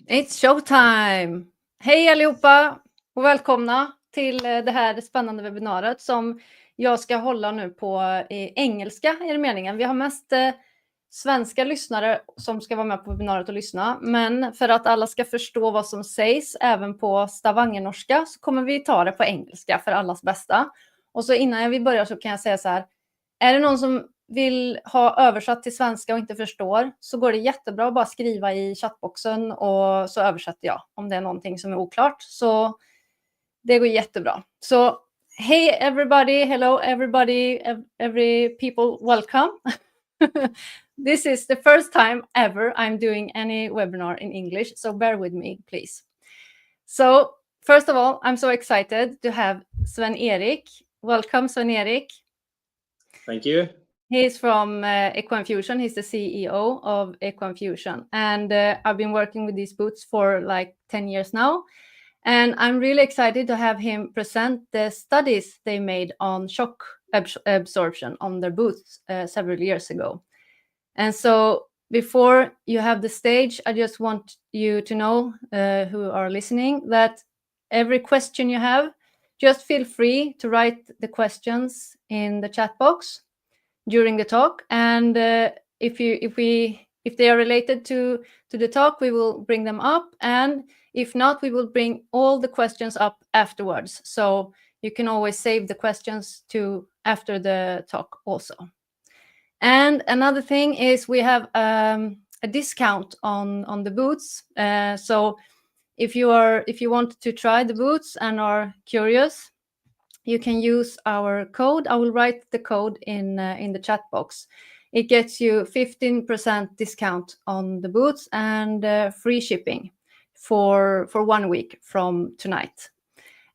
It's showtime! Hej allihopa och välkomna till det här spännande webbinariet som jag ska hålla nu på engelska är det meningen. Vi har mest svenska lyssnare som ska vara med på webbinariet och lyssna, men för att alla ska förstå vad som sägs även på stavangernorska så kommer vi ta det på engelska för allas bästa. Och så innan vi börjar så kan jag säga så här, är det någon som vill ha översatt till svenska och inte förstår så går det jättebra att bara skriva i chattboxen och så översätter jag om det är någonting som är oklart. Så det går jättebra. Så hey everybody, hello everybody, every people, welcome. This is the first time ever I'm doing any webinar in English, so bear with me, please. So first of all, I'm so excited to have Sven Erik. Welcome, Sven Erik. Thank you. He's from Equine Fusion. He's the CEO of Equine Fusion. And I've been working with these boots for like 10 years now. And I'm really excited to have him present the studies they made on shock absorption on their boots several years ago. And so before you have the stage, I just want you to know who are listening that every question you have, just feel free to write the questions in the chat box during the talk, and if they are related to the talk, we will bring them up, and if not, we will bring all the questions up afterwards. So you can always save the questions to after the talk also. And another thing is we have a discount on the boots. So if you want to try the boots and are curious, you can use our code. I will write the code in the chat box. It gets you 15% discount on the boots and free shipping for 1 week from tonight.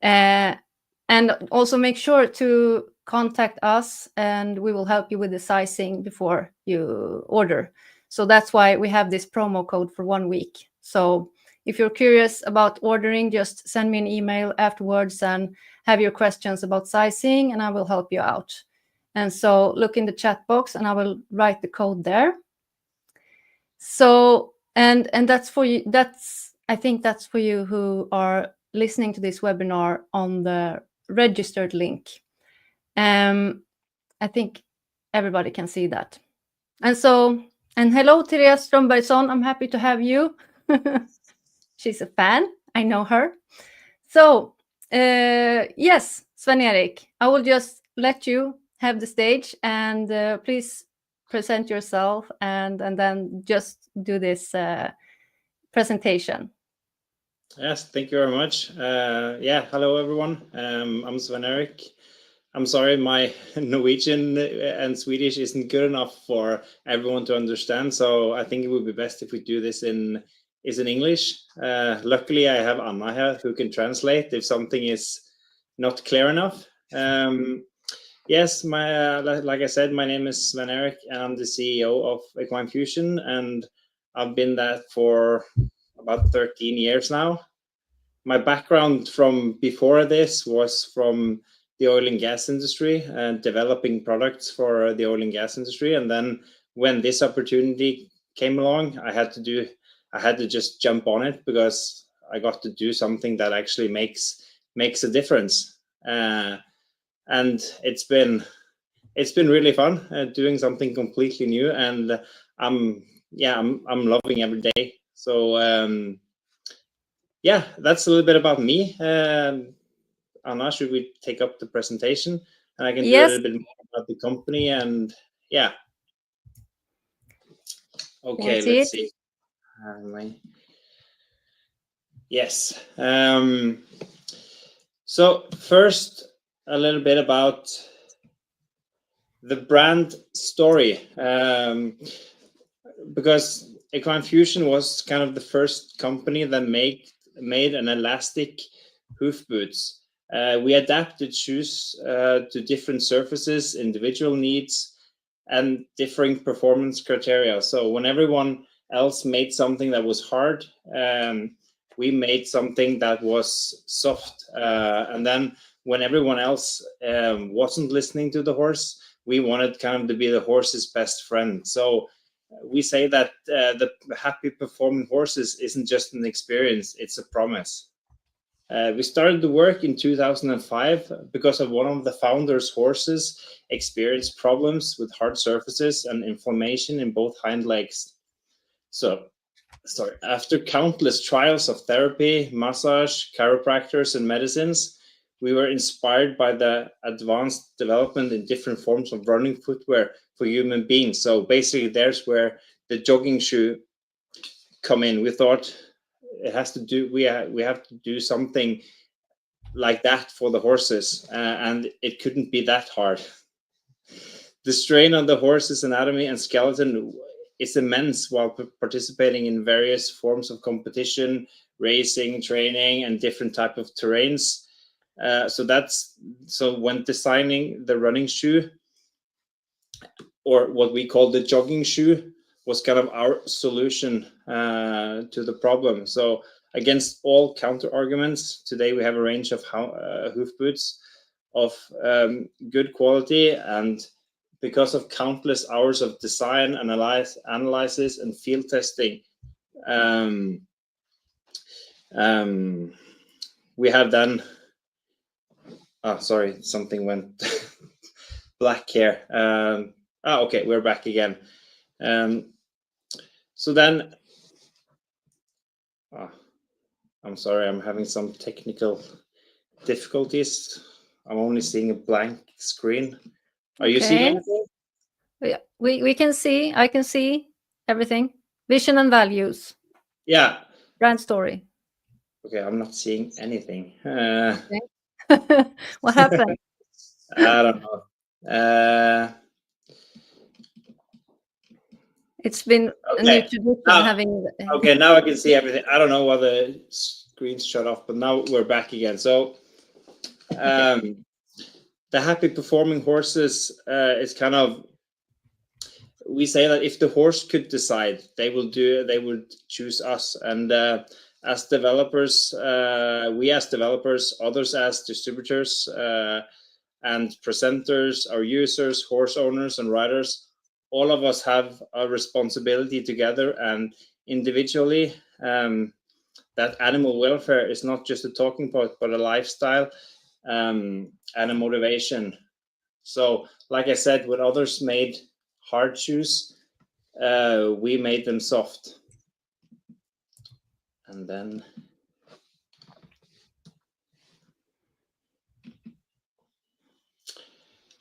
And also make sure to contact us and we will help you with the sizing before you order. So that's why we have this promo code for 1 week. So if you're curious about ordering, just send me an email afterwards and have your questions about sizing and I will help you out. And so look in the chat box and I will write the code there. So, and that's for you, I think that's for you who are listening to this webinar on the registered link. I think everybody can see that. And so, and hello, Therese Strömbergsson, I'm happy to have you. She's a fan, I know her. So, yes, Sven Erik, I will just let you have the stage and please present yourself and then just do this presentation. Yes, thank you very much. Yeah, hello everyone. I'm Sven Erik. I'm sorry, my Norwegian and Swedish isn't good enough for everyone to understand, so I think it would be best if we do this in English. Luckily, I have Anna here who can translate if something is not clear enough. Yes, like I said, my name is Sven Erik and I'm the CEO of Equine Fusion, and I've been that for about 13 years now. My background from before this was from the oil and gas industry and developing products for the oil and gas industry. And then when this opportunity came along, I had to just jump on it because I got to do something that actually makes a difference. And it's been really fun doing something completely new, and I'm loving every day. So yeah, that's a little bit about me. Anna, should we take up the presentation and I can do a little bit more about the company and yeah. Okay, let's see. Yes. So first, a little bit about the brand story, because Equine Fusion was kind of the first company that made an elastic hoof boots. We adapted shoes to different surfaces, individual needs, and differing performance criteria. So when everyone else made something that was hard, we made something that was soft. And then when everyone else wasn't listening to the horse, we wanted kind of to be the horse's best friend. So we say that the happy performing horses isn't just an experience, it's a promise. We started the work in 2005 because of one of the founders' horses experienced problems with hard surfaces and inflammation in both hind legs. So, after countless trials of therapy, massage, chiropractors, and medicines, we were inspired by the advanced development in different forms of running footwear for human beings. So basically, there's where the jogging shoe come in. We thought it has to do. We have to do something like that for the horses, and it couldn't be that hard. The strain on the horse's anatomy and skeleton is immense while participating in various forms of competition, racing, training, and different type of terrains. So when designing the running shoe, or what we call the jogging shoe, was kind of our solution to the problem. So against all counter arguments, today we have a range of hoof boots of good quality, and because of countless hours of design, analysis, and field testing, we have done. Oh, sorry, something went black here. Okay, we're back again. So then, I'm sorry, I'm having some technical difficulties. I'm only seeing a blank screen. Are you seeing anything? Yeah, we can see. I can see everything. Vision and values. Yeah. Brand story. Okay, I'm not seeing anything. What happened? I don't know. It's been a new tradition having. Okay, now I can see everything. I don't know why the screen's shut off, but now we're back again. So, the happy performing horses is kind of. We say that if the horse could decide, they would choose us. And as developers, others as distributors and presenters, our users, horse owners, and riders, all of us have a responsibility together and individually. That animal welfare is not just a talking point, but a lifestyle and a motivation. So, like I said, when others made hard shoes, we made them soft. And then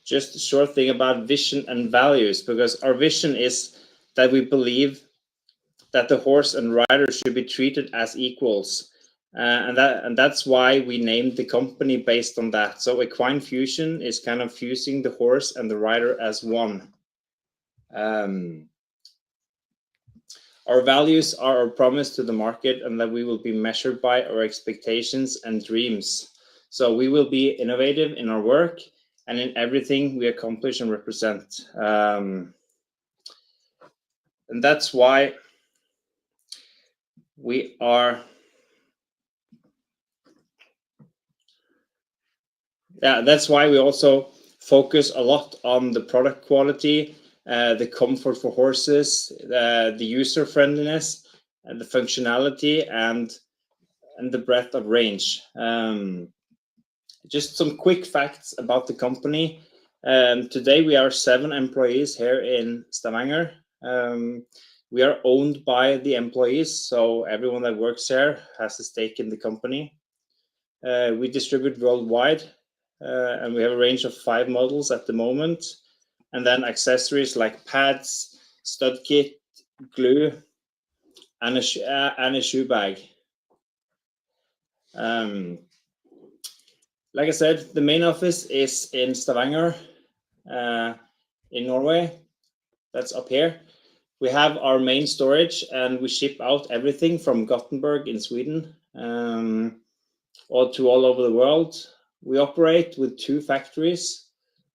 just a short thing about vision and values, because our vision is that we believe that the horse and rider should be treated as equals, and that's why we named the company based on that. So Equine Fusion is kind of fusing the horse and the rider as one. Our values are our promise to the market, and that we will be measured by our expectations and dreams. So we will be innovative in our work and in everything we accomplish and represent. And that's why we are. That's why we also focus a lot on the product quality, the comfort for horses, the user friendliness, and the functionality, and the breadth of range. Just some quick facts about the company. Today we are 7 employees here in Stavanger. We are owned by the employees, so everyone that works here has a stake in the company. We distribute worldwide, and we have a range of 5 models at the moment. And then accessories like pads, stud kit, glue, and a shoe bag. Like I said, the main office is in Stavanger, in Norway. That's up here. We have our main storage, and we ship out everything from Gothenburg in Sweden, all over the world. We operate with 2 factories.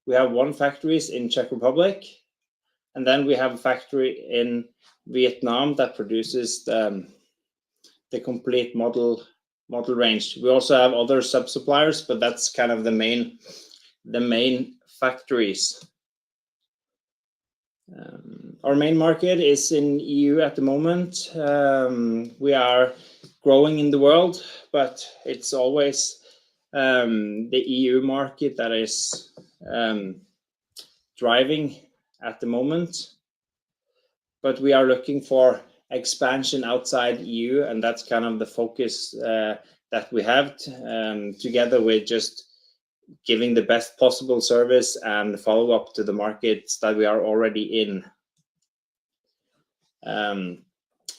We have 1 factory in Czech Republic, and then we have a factory in Vietnam that produces the complete model range. We also have other sub-suppliers, but that's kind of the main factories. Our main market is in EU at the moment. We are growing in the world, but it's always the EU market that is driving at the moment. But we are looking for expansion outside EU, and that's kind of the focus that we have together with just giving the best possible service and follow up to the markets that we are already in.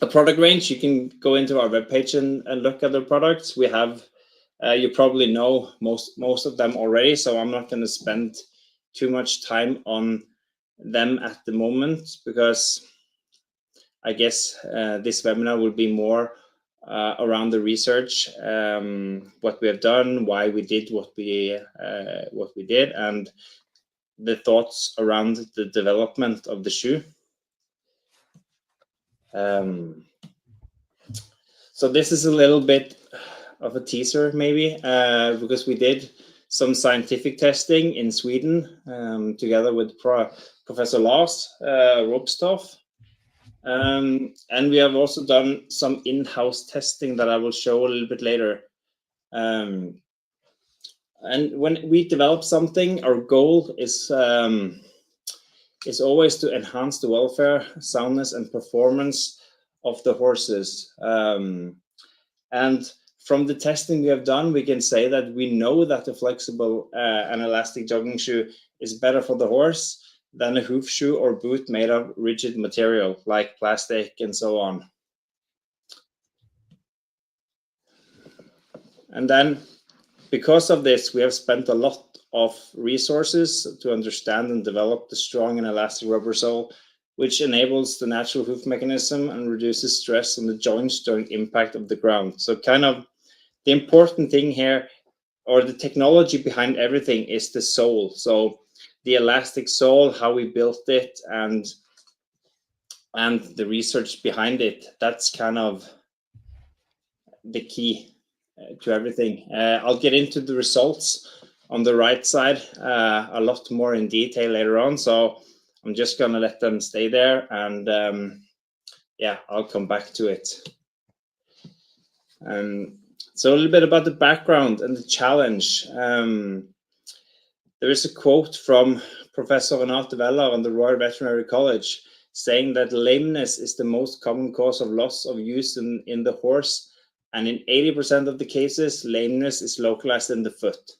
A product range, you can go into our webpage and look at the products. We have, you probably know most of them already, so I'm not going to spend too much time on them at the moment, because I guess this webinar will be more around the research, what we have done, why we did what we did, and the thoughts around the development of the shoe. So this is a little bit of a teaser, maybe, because we did some scientific testing in Sweden together with Professor Lars Roepstorff. And we have also done some in-house testing that I will show a little bit later. And when we develop something, our goal is always to enhance the welfare, soundness, and performance of the horses. And from the testing we have done, we can say that we know that a flexible and elastic jogging shoe is better for the horse than a hoof shoe or boot made of rigid material like plastic and so on. And then, because of this, we have spent a lot of resources to understand and develop the strong and elastic rubber sole, which enables the natural hoof mechanism and reduces stress on the joints during impact of the ground. So kind of the important thing here, or the technology behind everything, is the sole. So the elastic sole, how we built it, and the research behind it, that's kind of the key to everything. I'll get into the results on the right side a lot more in detail later on, so I'm just gonna let them stay there, and yeah, I'll come back to it. So a little bit about the background and the challenge. There is a quote from Professor Renate Weller on the Royal Veterinary College saying that lameness is the most common cause of loss of use in the horse, and in 80% of the cases, lameness is localized in the foot.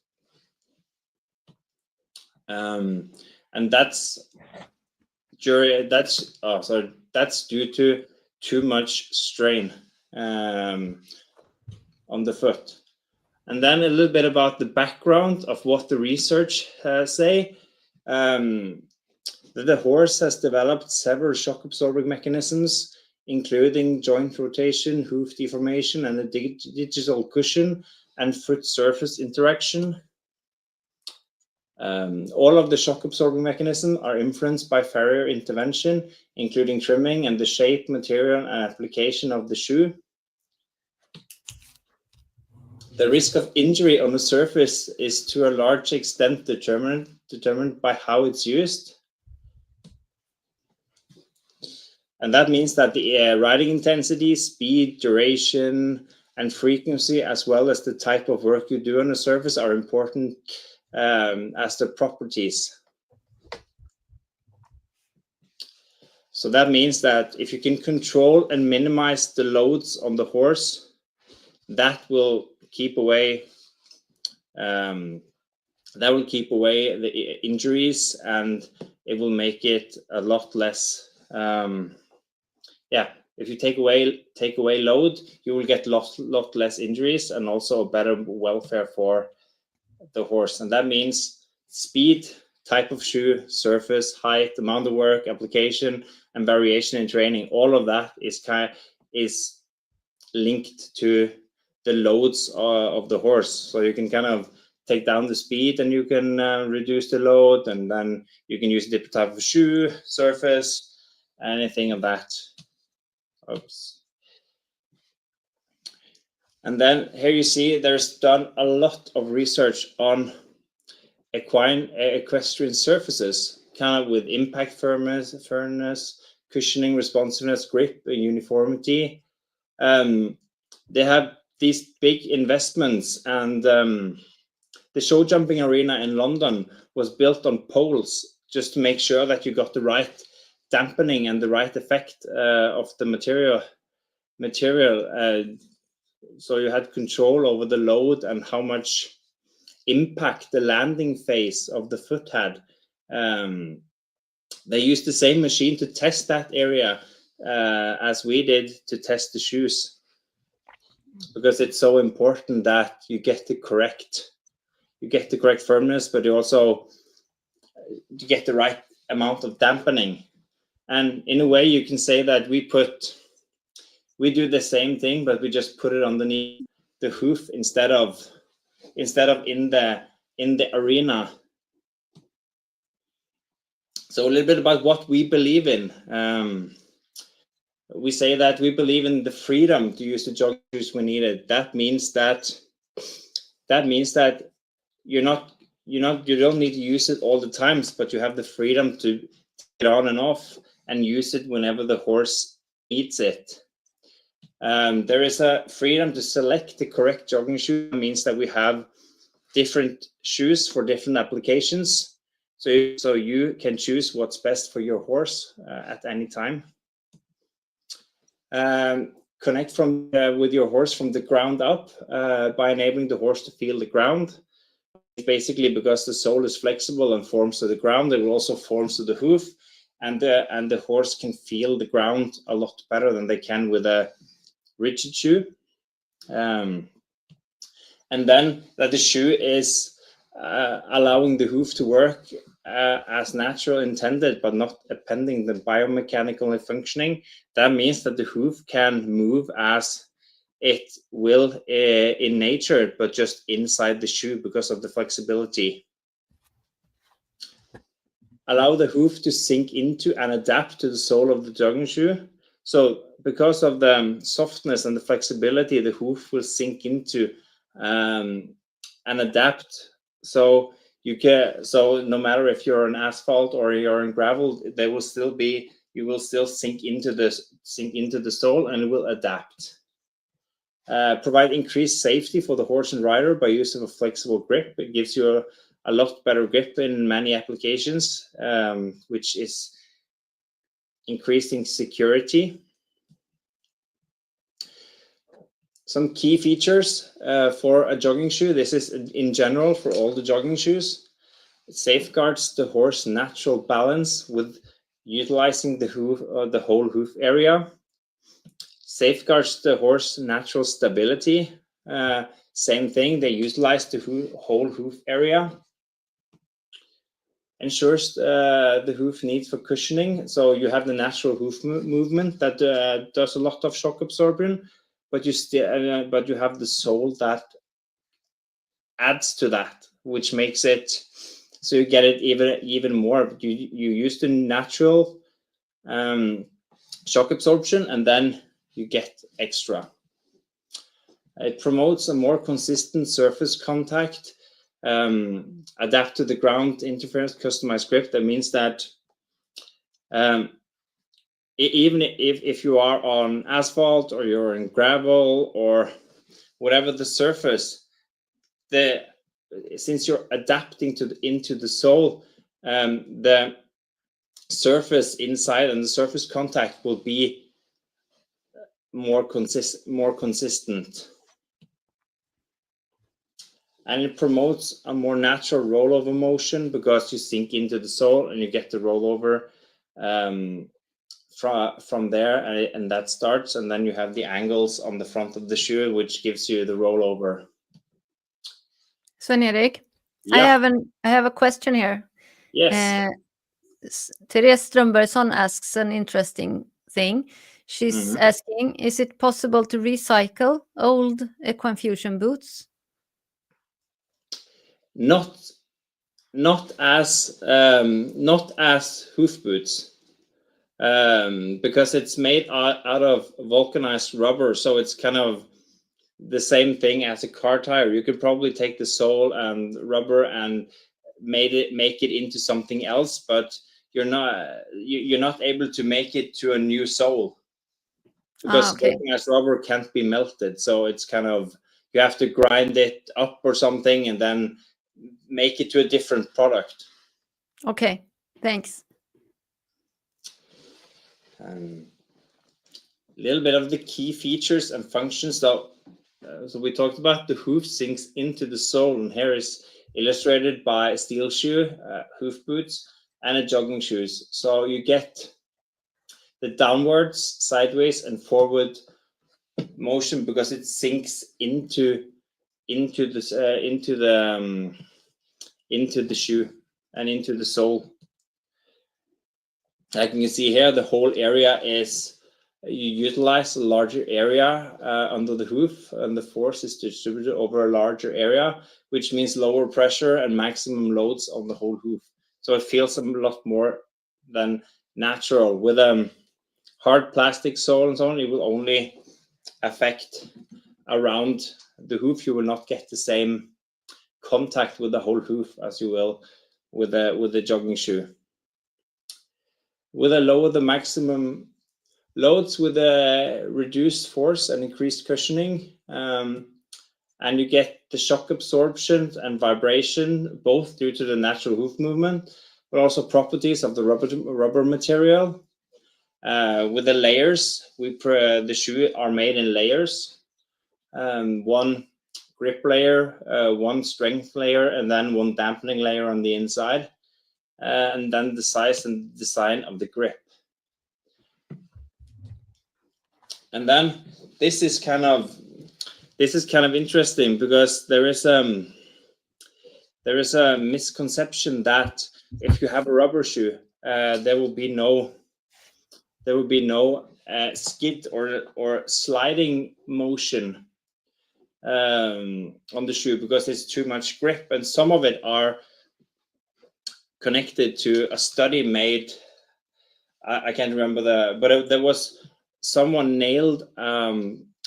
And that's due to too much strain on the foot. And then a little bit about the background of what the research say. The horse has developed several shock absorbing mechanisms, including joint rotation, hoof deformation, and a digital cushion and foot surface interaction. All of the shock absorbing mechanisms are influenced by farrier intervention, including trimming and the shape, material, and application of the shoe. The risk of injury on the surface is to a large extent determined by how it's used. And that means that the riding intensity, speed, duration, and frequency, as well as the type of work you do on the surface, are important as the properties. So that means that if you can control and minimize the loads on the horse, that will keep away the injuries, and it will make it a lot less. If you take away load, you will get lot less injuries and also a better welfare for the horse. And that means speed, type of shoe, surface, height, amount of work, application, and variation in training. All of that is linked to the loads of the horse. So you can kind of take down the speed and you can reduce the load, and then you can use a different type of shoe, surface, anything of that. Oops. And then here you see there's done a lot of research on equestrian surfaces, kind of with impact firmness, cushioning, responsiveness, grip, and uniformity. They have these big investments, and the show jumping arena in London was built on poles just to make sure that you got the right dampening and the right effect of the material. So you had control over the load and how much impact the landing phase of the foot had. They used the same machine to test that area as we did to test the shoes, because it's so important that you get the correct firmness, but you also get the right amount of dampening. And in a way, you can say that we do the same thing, but we just put it underneath the hoof instead of in the arena. So a little bit about what we believe in. We say that we believe in the freedom to use the jogging shoes when needed. That means that you don't need to use it all the times, but you have the freedom to take it on and off and use it whenever the horse needs it. There is a freedom to select the correct jogging shoe. It means that we have different shoes for different applications. So you can choose what's best for your horse at any time. Connect with your horse from the ground up by enabling the horse to feel the ground. Basically, because the sole is flexible and forms to the ground, it will also form to the hoof, and the horse can feel the ground a lot better than they can with a rigid shoe. And then that the shoe is allowing the hoof to work as natural intended, but not appending the biomechanical functioning. That means that the hoof can move as it will in nature, but just inside the shoe because of the flexibility. Allow the hoof to sink into and adapt to the sole of the jogging shoe. So because of the softness and the flexibility, the hoof will sink into and adapt. So no matter if you're on asphalt or you're in gravel, you will still sink into the sole, and it will adapt. Provide increased safety for the horse and rider by use of a flexible grip. It gives you a lot better grip in many applications, which is increasing security. Some key features for a jogging shoe. This is in general for all the jogging shoes. It safeguards the horse's natural balance with utilizing the hoof, the whole hoof area. Safeguards the horse's natural stability. Same thing, they utilize the whole hoof area. Ensures the hoof needs for cushioning. So you have the natural hoof movement that does a lot of shock absorption, but you have the sole that adds to that, which makes it so you get it even more. You use the natural shock absorption, and then you get extra. It promotes a more consistent surface contact, adapt to the ground interference, customized grip. That means that even if you are on asphalt or you're in gravel or whatever the surface, since you're adapting into the sole, the surface inside and the surface contact will be more consistent. And it promotes a more natural rollover motion because you sink into the sole and you get the rollover from there, and that starts, and then you have the angles on the front of the shoe, which gives you the rollover. Sven Erik, yeah. I have a question here. Yes. Therese Strömbergsson asks an interesting thing. She's asking, is it possible to recycle old Equine Fusion boots? Not as hoof boots, because it's made out of vulcanized rubber, so it's kind of the same thing as a car tire. You could probably take the sole and rubber and make it into something else, but you're not able to make it to a new sole, because vulcanized rubber can't be melted. So it's kind of, you have to grind it up or something and then make it to a different product. Okay, thanks. A little bit of the key features and functions though. So we talked about the hoof sinks into the sole, and here is illustrated by a steel shoe, hoof boots, and a jogging shoes. So you get the downwards, sideways, and forward motion because it sinks into the shoe and into the sole. Like you can see here, the whole area is, you utilize a larger area under the hoof, and the force is distributed over a larger area, which means lower pressure and maximum loads on the whole hoof. So it feels a lot more than natural. With a hard plastic sole and so on, it will only affect around the hoof. You will not get the same contact with the whole hoof as you will with the jogging shoe. With a lower the maximum loads with a reduced force and increased cushioning, and you get the shock absorption and vibration, both due to the natural hoof movement, but also properties of the rubber material. With the layers, the shoe are made in layers, one grip layer, one strength layer, and then one dampening layer on the inside, and then the size and design of the grip. And then this is kind of interesting, because there is a misconception that if you have a rubber shoe, there will be no skid or sliding motion on the shoe, because it's too much grip. And some of it are connected to a study made, I can't remember but there was someone nailed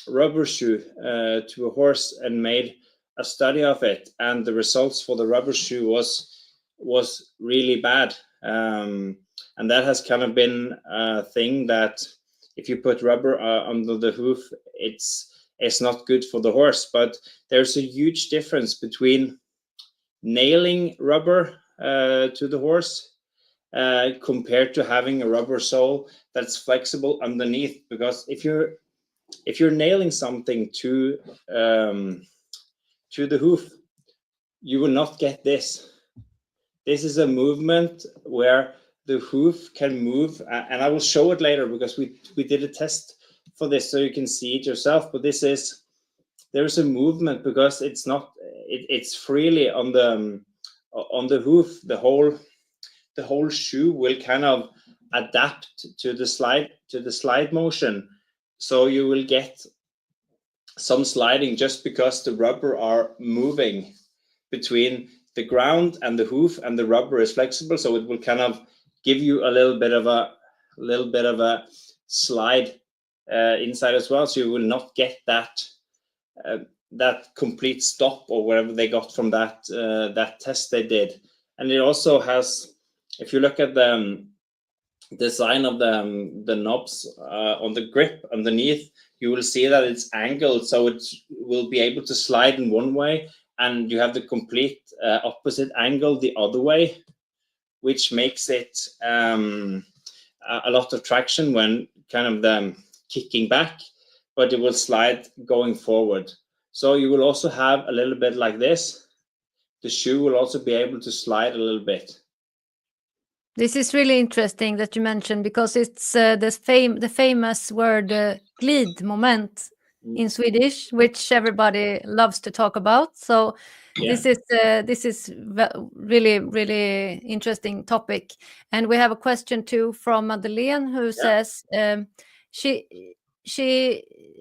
rubber shoe to a horse and made a study of it, and the results for the rubber shoe was really bad. And that has kind of been a thing, that if you put rubber under the hoof, it's not good for the horse. But there's a huge difference between nailing rubber to the horse compared to having a rubber sole that's flexible underneath. Because if you're nailing something to the hoof, you will not get this. This is a movement where the hoof can move, and I will show it later, because we did a test for this, so you can see it yourself. But there's a movement, because it's freely on the hoof. The whole shoe will kind of adapt to the slide motion, so you will get some sliding just because the rubber are moving between the ground and the hoof, and the rubber is flexible, so it will kind of give you a little bit of a slide inside as well. So you will not get that complete stop, or whatever they got from that test they did. And it also has, if you look at the design of the knobs on the grip underneath, you will see that it's angled, so it will be able to slide in one way, and you have the complete opposite angle the other way, which makes it a lot of traction when kind of them kicking back, but it will slide going forward. So you will also have a little bit like this. The shoe will also be able to slide a little bit. This is really interesting that you mentioned, because it's the famous word glid moment in Swedish, which everybody loves to talk about. So yeah. This is really, really interesting topic. And we have a question too from Madeleine, who says she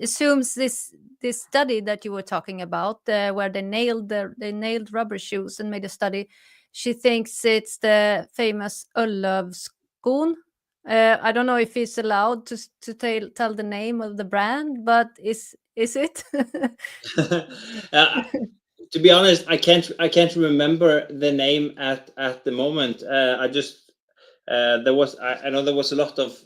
assumes this study that you were talking about, where they nailed rubber shoes and made a study. She thinks it's the famous Öllövskon. I don't know if it's allowed to tell the name of the brand, but is it? To be honest, I can't remember the name at the moment. I just I know there was a lot of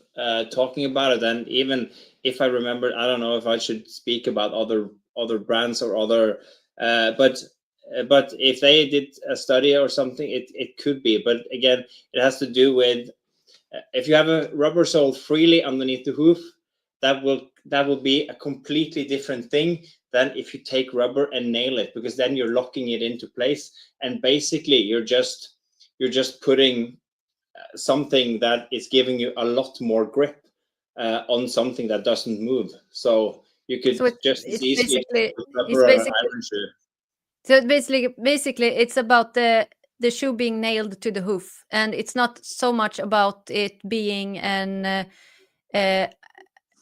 talking about it, and even if I remember, I don't know if I should speak about other brands or other, but if they did a study or something, it could be. But again, it has to do with if you have a rubber sole freely underneath the hoof, that will be a completely different thing than if you take rubber and nail it, because then you're locking it into place, and basically you're just putting something that is giving you a lot more grip on something that doesn't move. So you could just as easily put rubber on an iron shoe. So basically it's about the shoe being nailed to the hoof, and it's not so much about it being an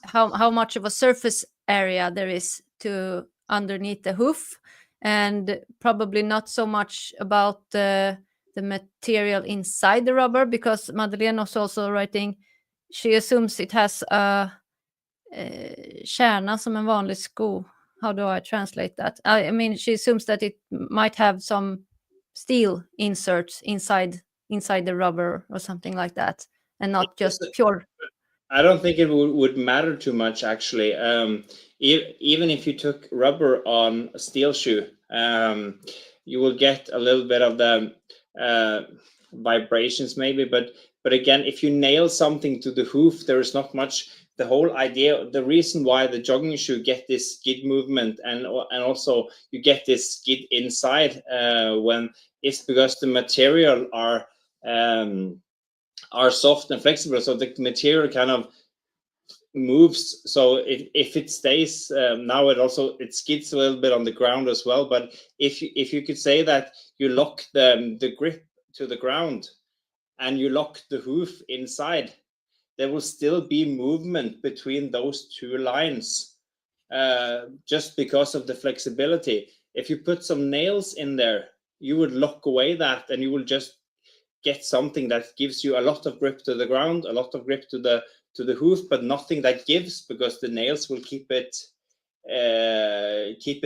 how much of a surface area there is to underneath the hoof, and probably not so much about the material inside the rubber, because Madeleine was also writing, she assumes it has a kärna som en vanlig sko. How do I translate that? I mean, she assumes that it might have some steel inserts inside the rubber or something like that, and not just pure. I don't think it would matter too much, actually. Even if you took rubber on a steel shoe, you will get a little bit of the vibrations maybe, but again, if you nail something to the hoof, there is not much. The whole idea, the reason why the jogging shoe get this skid movement and also you get this skid inside when it's because the material are soft and flexible, so the material kind of moves. So if it stays now, it skids a little bit on the ground as well. But if you could say that you lock the grip to the ground and you lock the hoof inside, there will still be movement between those two lines just because of the flexibility. If you put some nails in there, you would lock away that, and you will just get something that gives you a lot of grip to the ground, a lot of grip to the hoof, but nothing that gives, because the nails will keep it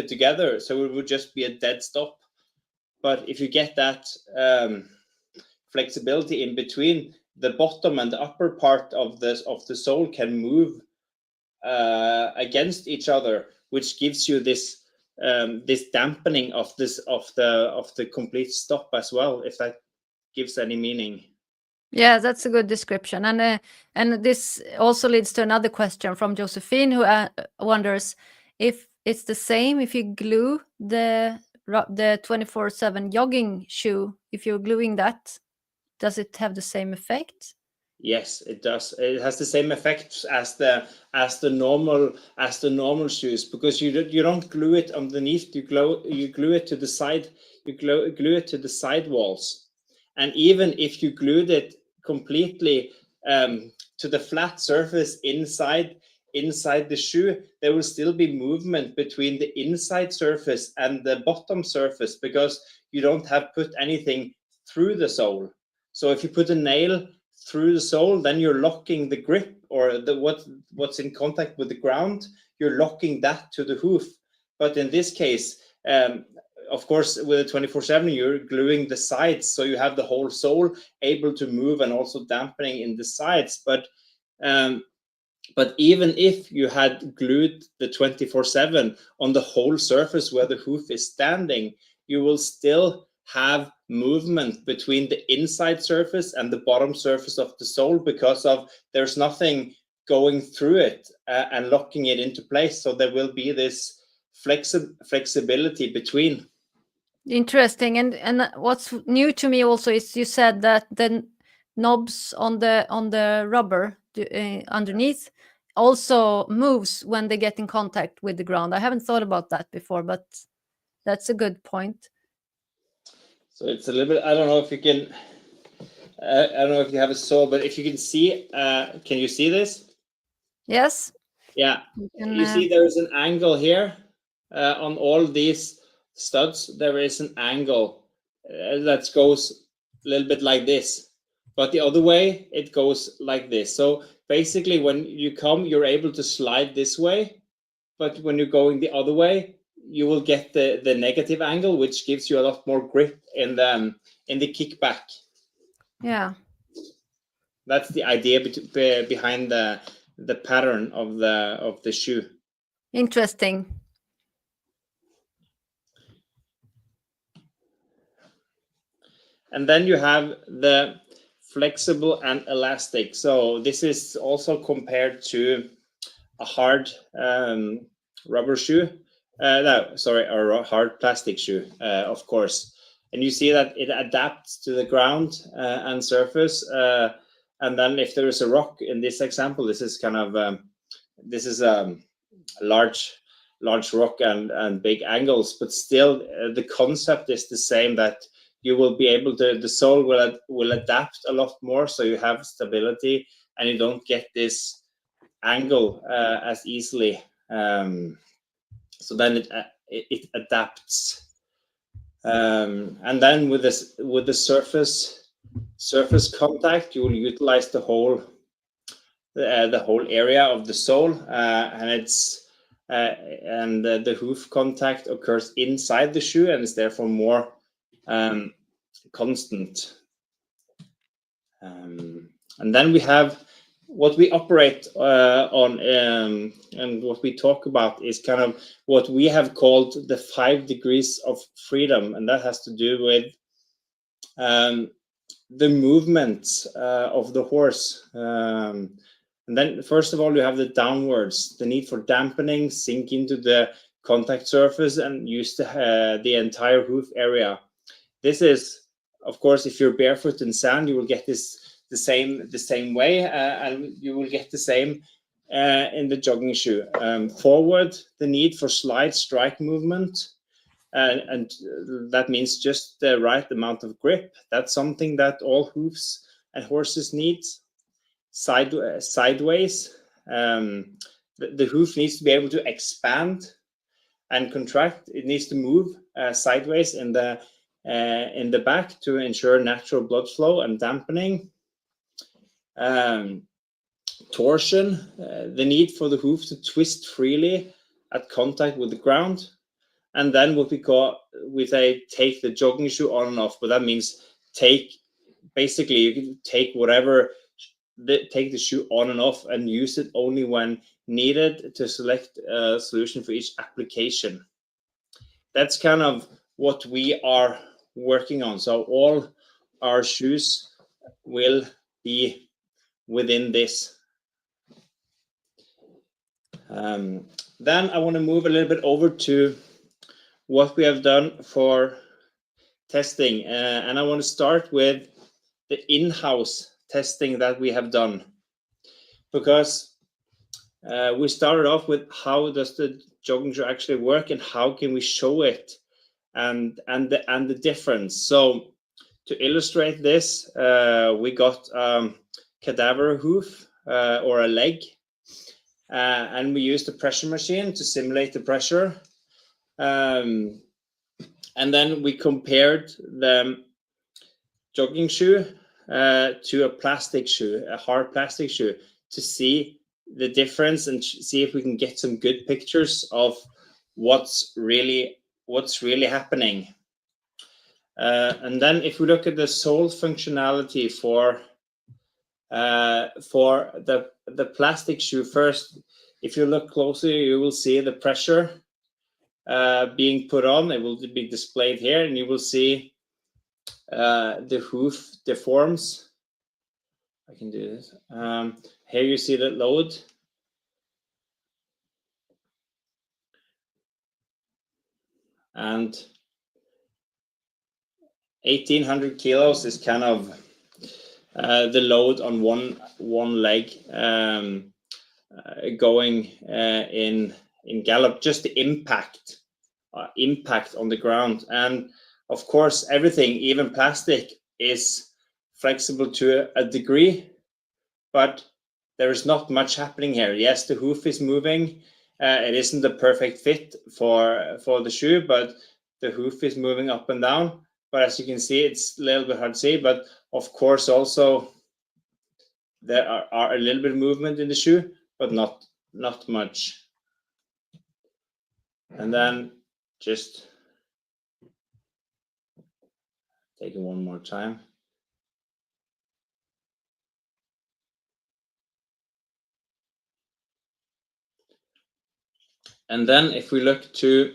together. So it would just be a dead stop. But if you get that flexibility in between, the bottom and the upper part of the sole can move against each other, which gives you this dampening of the complete stop as well, if that gives any meaning. Yeah, that's a good description. And this also leads to another question from Josephine, who wonders if it's the same if you glue the 24/7 jogging shoe. If you're gluing that, does it have the same effect? Yes, it does. It has the same effect as the normal shoes, because you don't glue it underneath. You glue it to the side. You glue it to the side walls, and even if you glued it completely to the flat surface inside the shoe, there will still be movement between the inside surface and the bottom surface, because you don't have put anything through the sole. So if you put a nail through the sole, then you're locking the grip, or what's in contact with the ground, you're locking that to the hoof. But in this case, of course, with a 24/7, you're gluing the sides, so you have the whole sole able to move and also dampening in the sides. But even if you had glued the 24/7 on the whole surface where the hoof is standing, you will still have movement between the inside surface and the bottom surface of the sole, because there's nothing going through it and locking it into place. So there will be this flexibility between. Interesting. And what's new to me also is you said that the knobs on the rubber underneath also moves when they get in contact with the ground. I haven't thought about that before, but that's a good point. So it's a little bit, I don't know if you can, I don't know if you have a saw, but if you can see, can you see this? Yes. Yeah. You see there is an angle here on all these studs. There is an angle that goes a little bit like this, but the other way it goes like this. So basically when you come, you're able to slide this way, but when you're going the other way, you will get the negative angle, which gives you a lot more grip in the kickback. Yeah. That's the idea behind the pattern of the shoe. Interesting. And then you have the flexible and elastic. So this is also compared to a hard rubber shoe. No, sorry, a hard plastic shoe, of course. And you see that it adapts to the ground and surface. And then if there is a rock in this example, this is kind of this is a large rock and big angles, but still the concept is the same, that you will be able to, the sole will adapt a lot more, so you have stability and you don't get this angle as easily. So then it adapts. And then with the surface contact, you will utilize the whole area of the sole, and it's and the hoof contact occurs inside the shoe and is therefore more constant. And then we have what we operate on, and what we talk about is kind of what we have called the 5 degrees of freedom, and that has to do with the movements of the horse. And then first of all, you have the downwards, the need for dampening, sink into the contact surface and use the entire hoof area. This is, of course, if you're barefoot in sand, you will get this the same way, and you will get the same in the jogging shoe. Forward, the need for slide strike movement, and that means just the right amount of grip. That's something that all hoofs and horses need. Sideways, the hoof needs to be able to expand and contract. It needs to move sideways in the back to ensure natural blood flow and dampening. Torsion, the need for the hoof to twist freely at contact with the ground. And then what we say take the jogging shoe on and off, but that means basically you can take take the shoe on and off and use it only when needed to select a solution for each application. That's kind of what we are working on. So all our shoes will be within this. Then I want to move a little bit over to what we have done for testing, and I want to start with the in-house testing that we have done, because we started off with how does the jogging shoe actually work and how can we show it and the difference. So to illustrate this, we got cadaver hoof or a leg, and we used a pressure machine to simulate the pressure, and then we compared the jogging shoe to a plastic shoe, a hard plastic shoe, to see the difference and see if we can get some good pictures of what's really happening. And then if we look at the sole functionality for the plastic shoe first, if you look closely, you will see the pressure being put on. It will be displayed here, and you will see the hoof deforms. I can do this. Here you see the load. And 1,800 kilos is kind of the load on one leg going in gallop, just the impact on the ground. And of course, everything, even plastic, is flexible to a degree, but there is not much happening here. Yes, the hoof is moving. It isn't the perfect fit for the shoe, but the hoof is moving up and down. But as you can see, it's a little bit hard to see. But of course, also there are a little bit of movement in the shoe, but not much. And then just take it one more time. And then if we look to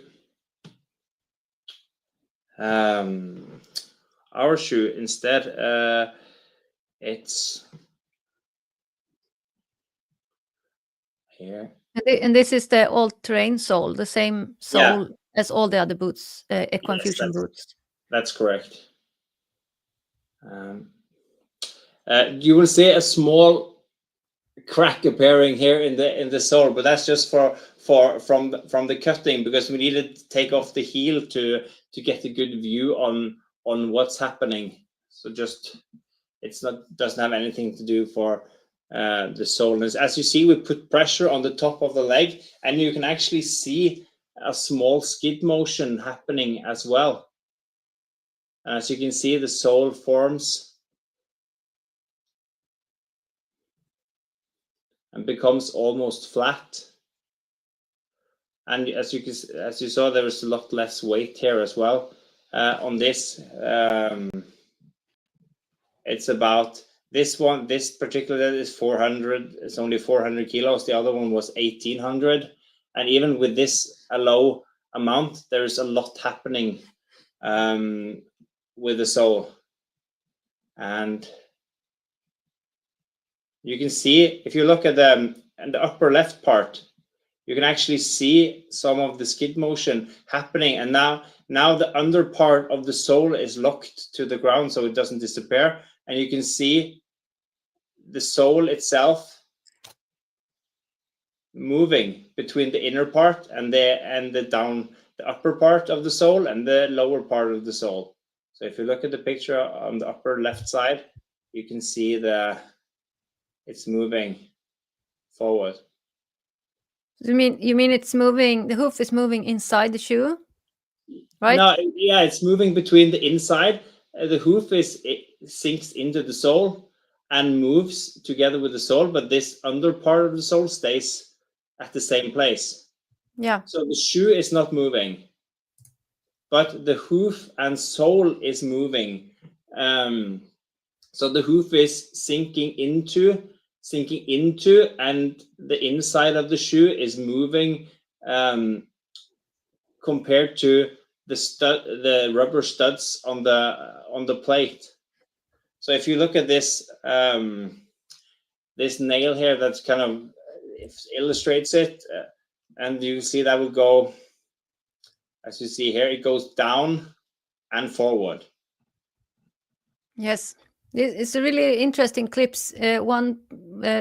our shoe instead, it's here. And this is the all-terrain sole, the same sole as all the other boots, Equine Fusion boots. That's correct. You will see a small crack appearing here in the sole, but that's just from the cutting, because we needed to take off the heel to get a good view on what's happening. So just doesn't have anything to do for the sole. As you see, we put pressure on the top of the leg, and you can actually see a small skid motion happening as well. As you can see, the sole forms and becomes almost flat. And as you saw, there was a lot less weight here as well on this. It's about this particular is 400. It's only 400 kilos. The other one was 1800. And even with this a low amount, there is a lot happening with the sole. And you can see, if you look at the upper left part, you can actually see some of the skid motion happening. And now the under part of the sole is locked to the ground, so it doesn't disappear. And you can see the sole itself moving between the inner part and the upper part of the sole and the lower part of the sole. So if you look at the picture on the upper left side, you can see it's moving forward. You mean it's moving? The hoof is moving inside the shoe, right? No, yeah, it's moving between the inside. The hoof sinks into the sole and moves together with the sole, but this under part of the sole stays at the same place. Yeah. So the shoe is not moving, but the hoof and sole is moving. So the hoof is sinking into, and the inside of the shoe is moving compared to the rubber studs on the plate. So if you look at this this nail here, that's kind of illustrates it, and you see that will go, as you see here, it goes down and forward. Yes, it's a really interesting clips. One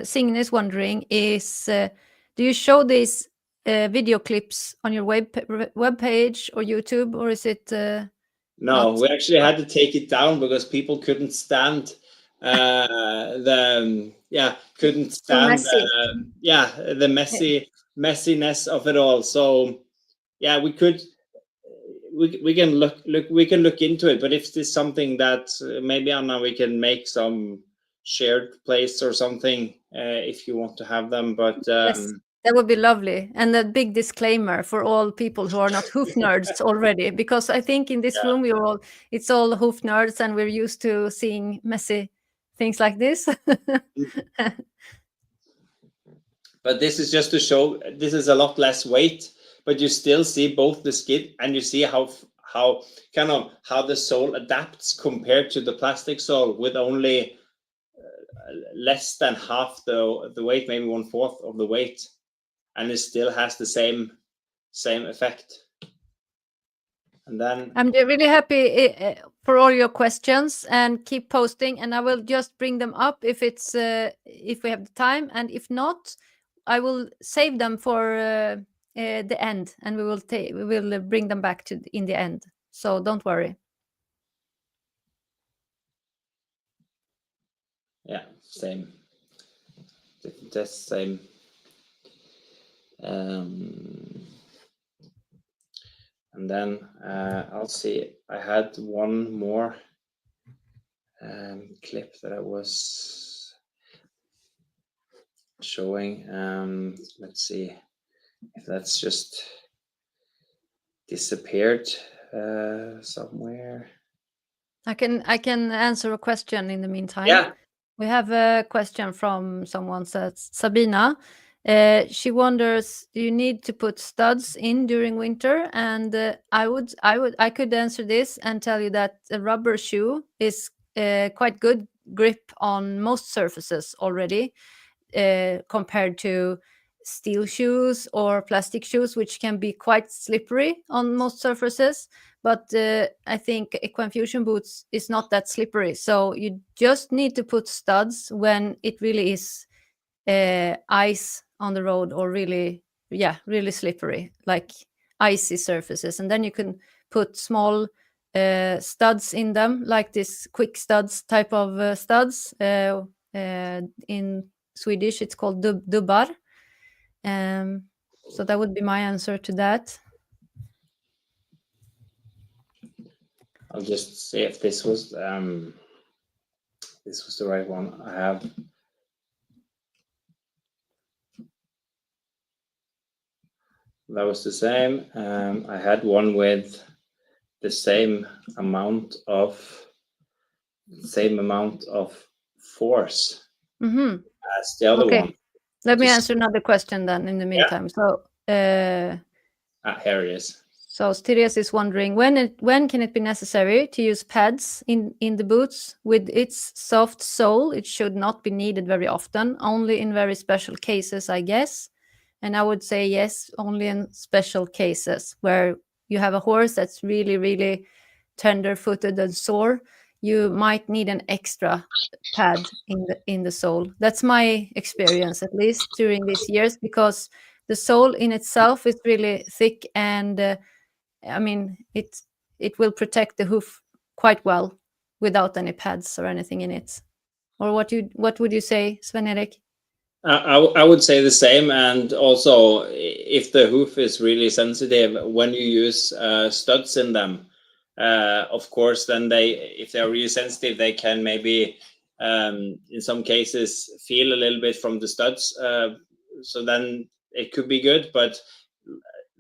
Signe is wondering is, do you show these video clips on your web page or YouTube, or is it? No, we actually had to take it down because people couldn't stand the messiness of it all. So yeah, we can look into it, but if there's something that maybe Anna, we can make some shared place or something if you want to have them, but yes, that would be lovely. And a big disclaimer for all people who are not hoof nerds already, because I think in this room it's all hoof nerds, and we're used to seeing messy things like this. But this is just to show this is a lot less weight, but you still see both the skid, and you see how the sole adapts compared to the plastic sole with only less than half the weight, maybe 1/4 of the weight, and it still has the same effect. And then I'm really happy for all your questions, and keep posting, and I will just bring them up if it's if we have the time, and if not, I will save them for the end, and we will bring them back in the end. So don't worry. Yeah, same. Just same. And then I'll see. I had one more clip that I was showing. Let's see if that's just disappeared somewhere. I can answer a question in the meantime. Yeah. We have a question from someone, says Sabina. She wonders, do you need to put studs in during winter? And I could answer this and tell you that a rubber shoe is quite good grip on most surfaces already, compared to steel shoes or plastic shoes, which can be quite slippery on most surfaces. But I think Equine Fusion boots is not that slippery, so you just need to put studs when it really is ice on the road, or really slippery, like icy surfaces, and then you can put small studs in them, like this quick studs type of studs. In Swedish it's called dubbar. So that would be my answer to that. I'll just see if this was the right one. I have. That was the same. I had one with the same amount of force as the other one. Let me answer another question then in the meantime. So here it is. So Therese is wondering, when can it be necessary to use pads in the boots? With its soft sole, it should not be needed very often, only in very special cases, I guess. And I would say yes, only in special cases where you have a horse that's really, really tender-footed and sore. You might need an extra pad in the sole. That's my experience, at least during these years, because the sole in itself is really thick, and I mean, it will protect the hoof quite well without any pads or anything in it. Or what would you say, Sven Erik? I would say the same, and also if the hoof is really sensitive, when you use studs in them, of course, then if they're really sensitive, they can maybe in some cases feel a little bit from the studs. So then it could be good, but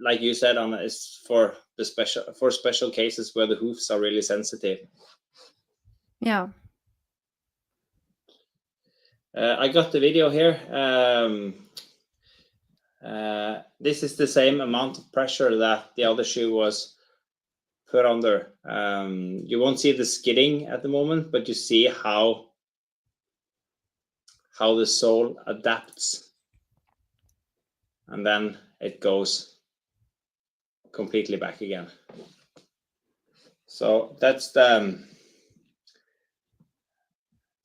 like you said, Anna, it's for special cases where the hoofs are really sensitive. Yeah. I got the video here. This is the same amount of pressure that the other shoe was put under. You won't see the skidding at the moment, but you see how the sole adapts, and then it goes completely back again. So that's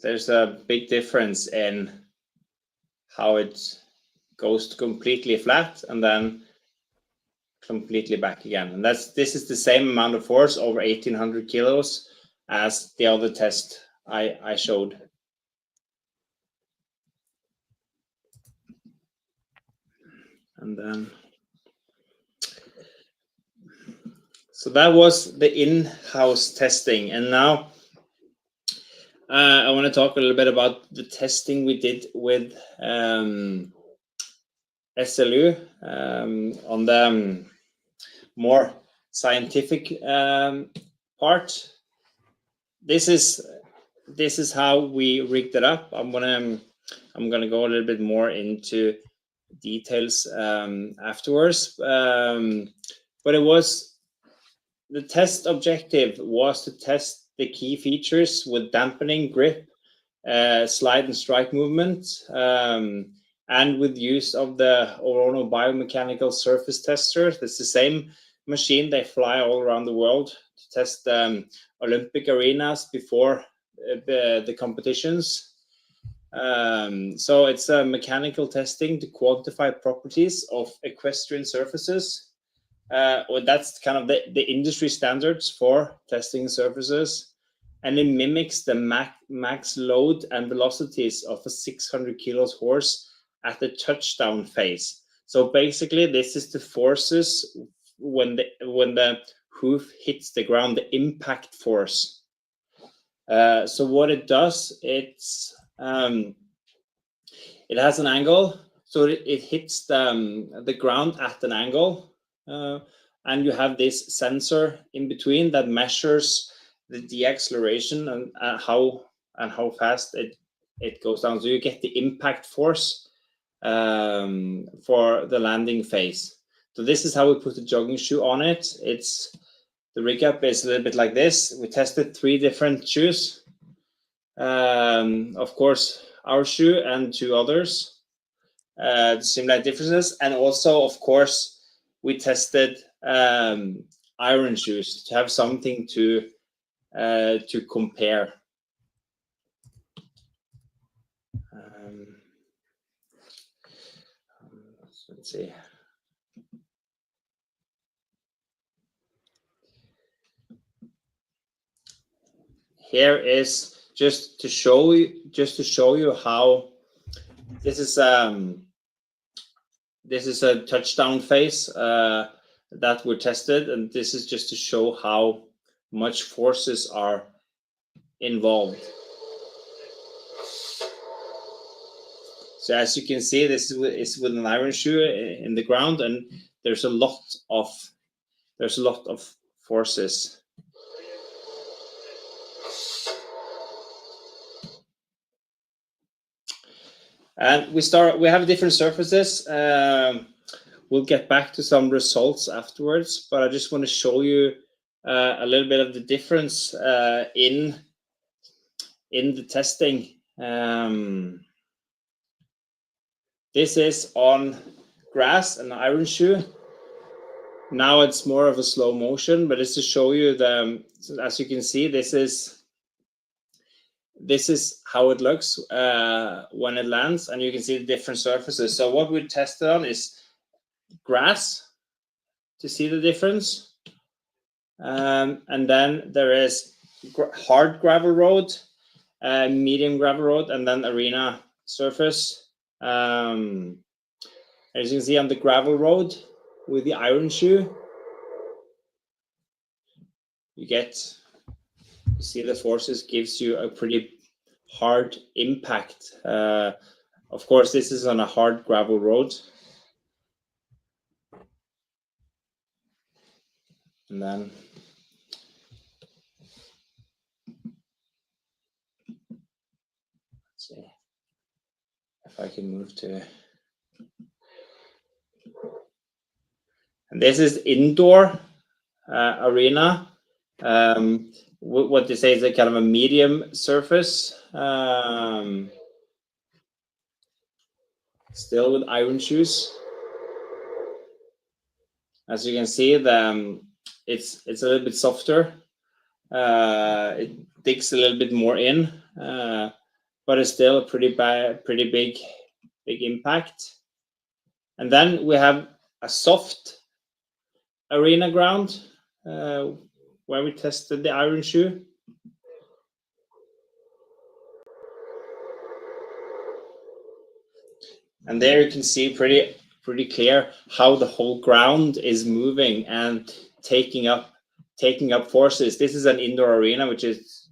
there's a big difference in how it goes completely flat and then completely back again. And this is the same amount of force, over 1,800 kilos, as the other test I showed. And then, so that was the in-house testing. And now I want to talk a little bit about the testing we did with SLU on the more scientific part. This is how we rigged it up. I'm gonna go a little bit more into details afterwards, but the test objective was to test the key features with dampening, grip, slide and strike movement, and with use of the Orono biomechanical surface tester. That's the same machine they fly all around the world to test Olympic arenas before the competitions. So it's mechanical testing to quantify properties of equestrian surfaces. That's kind of the industry standards for testing surfaces, and it mimics the max load and velocities of a 600 kilos horse at the touchdown phase. So basically, this is the forces when the hoof hits the ground, the impact force. So what it does, it has an angle, so it hits the ground at an angle, and you have this sensor in between that measures the acceleration and how fast it goes down. So you get the impact force for the landing phase. So this is how we put the jogging shoe on it. The recap is a little bit like this. We tested 3 different shoes. Of course, our shoe and 2 others. Similar differences, and also, of course, we tested iron shoes to have something to compare. Let's see. Here is just to show you how this is a touchdown phase that we tested, and this is just to show how much forces are involved. So as you can see, this is with an iron shoe in the ground, and there's a lot of forces. And we have different surfaces. We'll get back to some results afterwards, but I just want to show you a little bit of the difference in the testing. This is on grass, an iron shoe. Now it's more of a slow motion, but it's to show you as you can see, this is how it looks when it lands, and you can see the different surfaces. So what we tested on is grass to see the difference, and then there is hard gravel road, medium gravel road, and then arena surface. As you can see on the gravel road with the iron shoe, you see the forces gives you a pretty hard impact. Of course, this is on a hard gravel road. And then let's see if I can move to. And this is indoor arena. What they say is a kind of a medium surface, still with iron shoes. As you can see, it's a little bit softer. It digs a little bit more in, but it's still a pretty big impact. And then we have a soft arena ground where we tested the iron shoe. And there you can see pretty clear how the whole ground is moving and taking up forces. This is an indoor arena, which is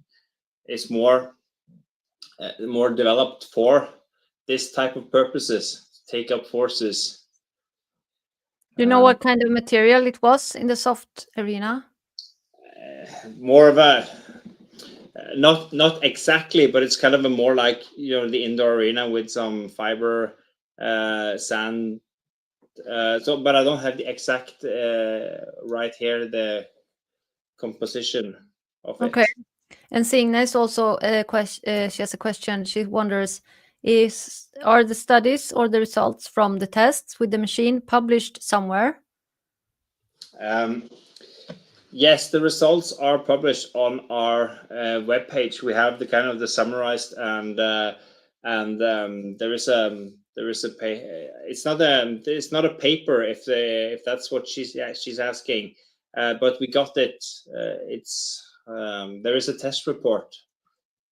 more developed for this type of purposes, take up forces. Do you know what kind of material it was in the soft arena? More of a not exactly, but it's kind of a more like, you know, the indoor arena with some fiber, sand. But I don't have the exact right here, the composition of it. Okay. And Signe is also she has a question. She wonders, are the studies or the results from the tests with the machine published somewhere? Yes, the results are published on our webpage. We have the summarized, and there is a it's not a paper if that's what she's asking, but we got it. There is a test report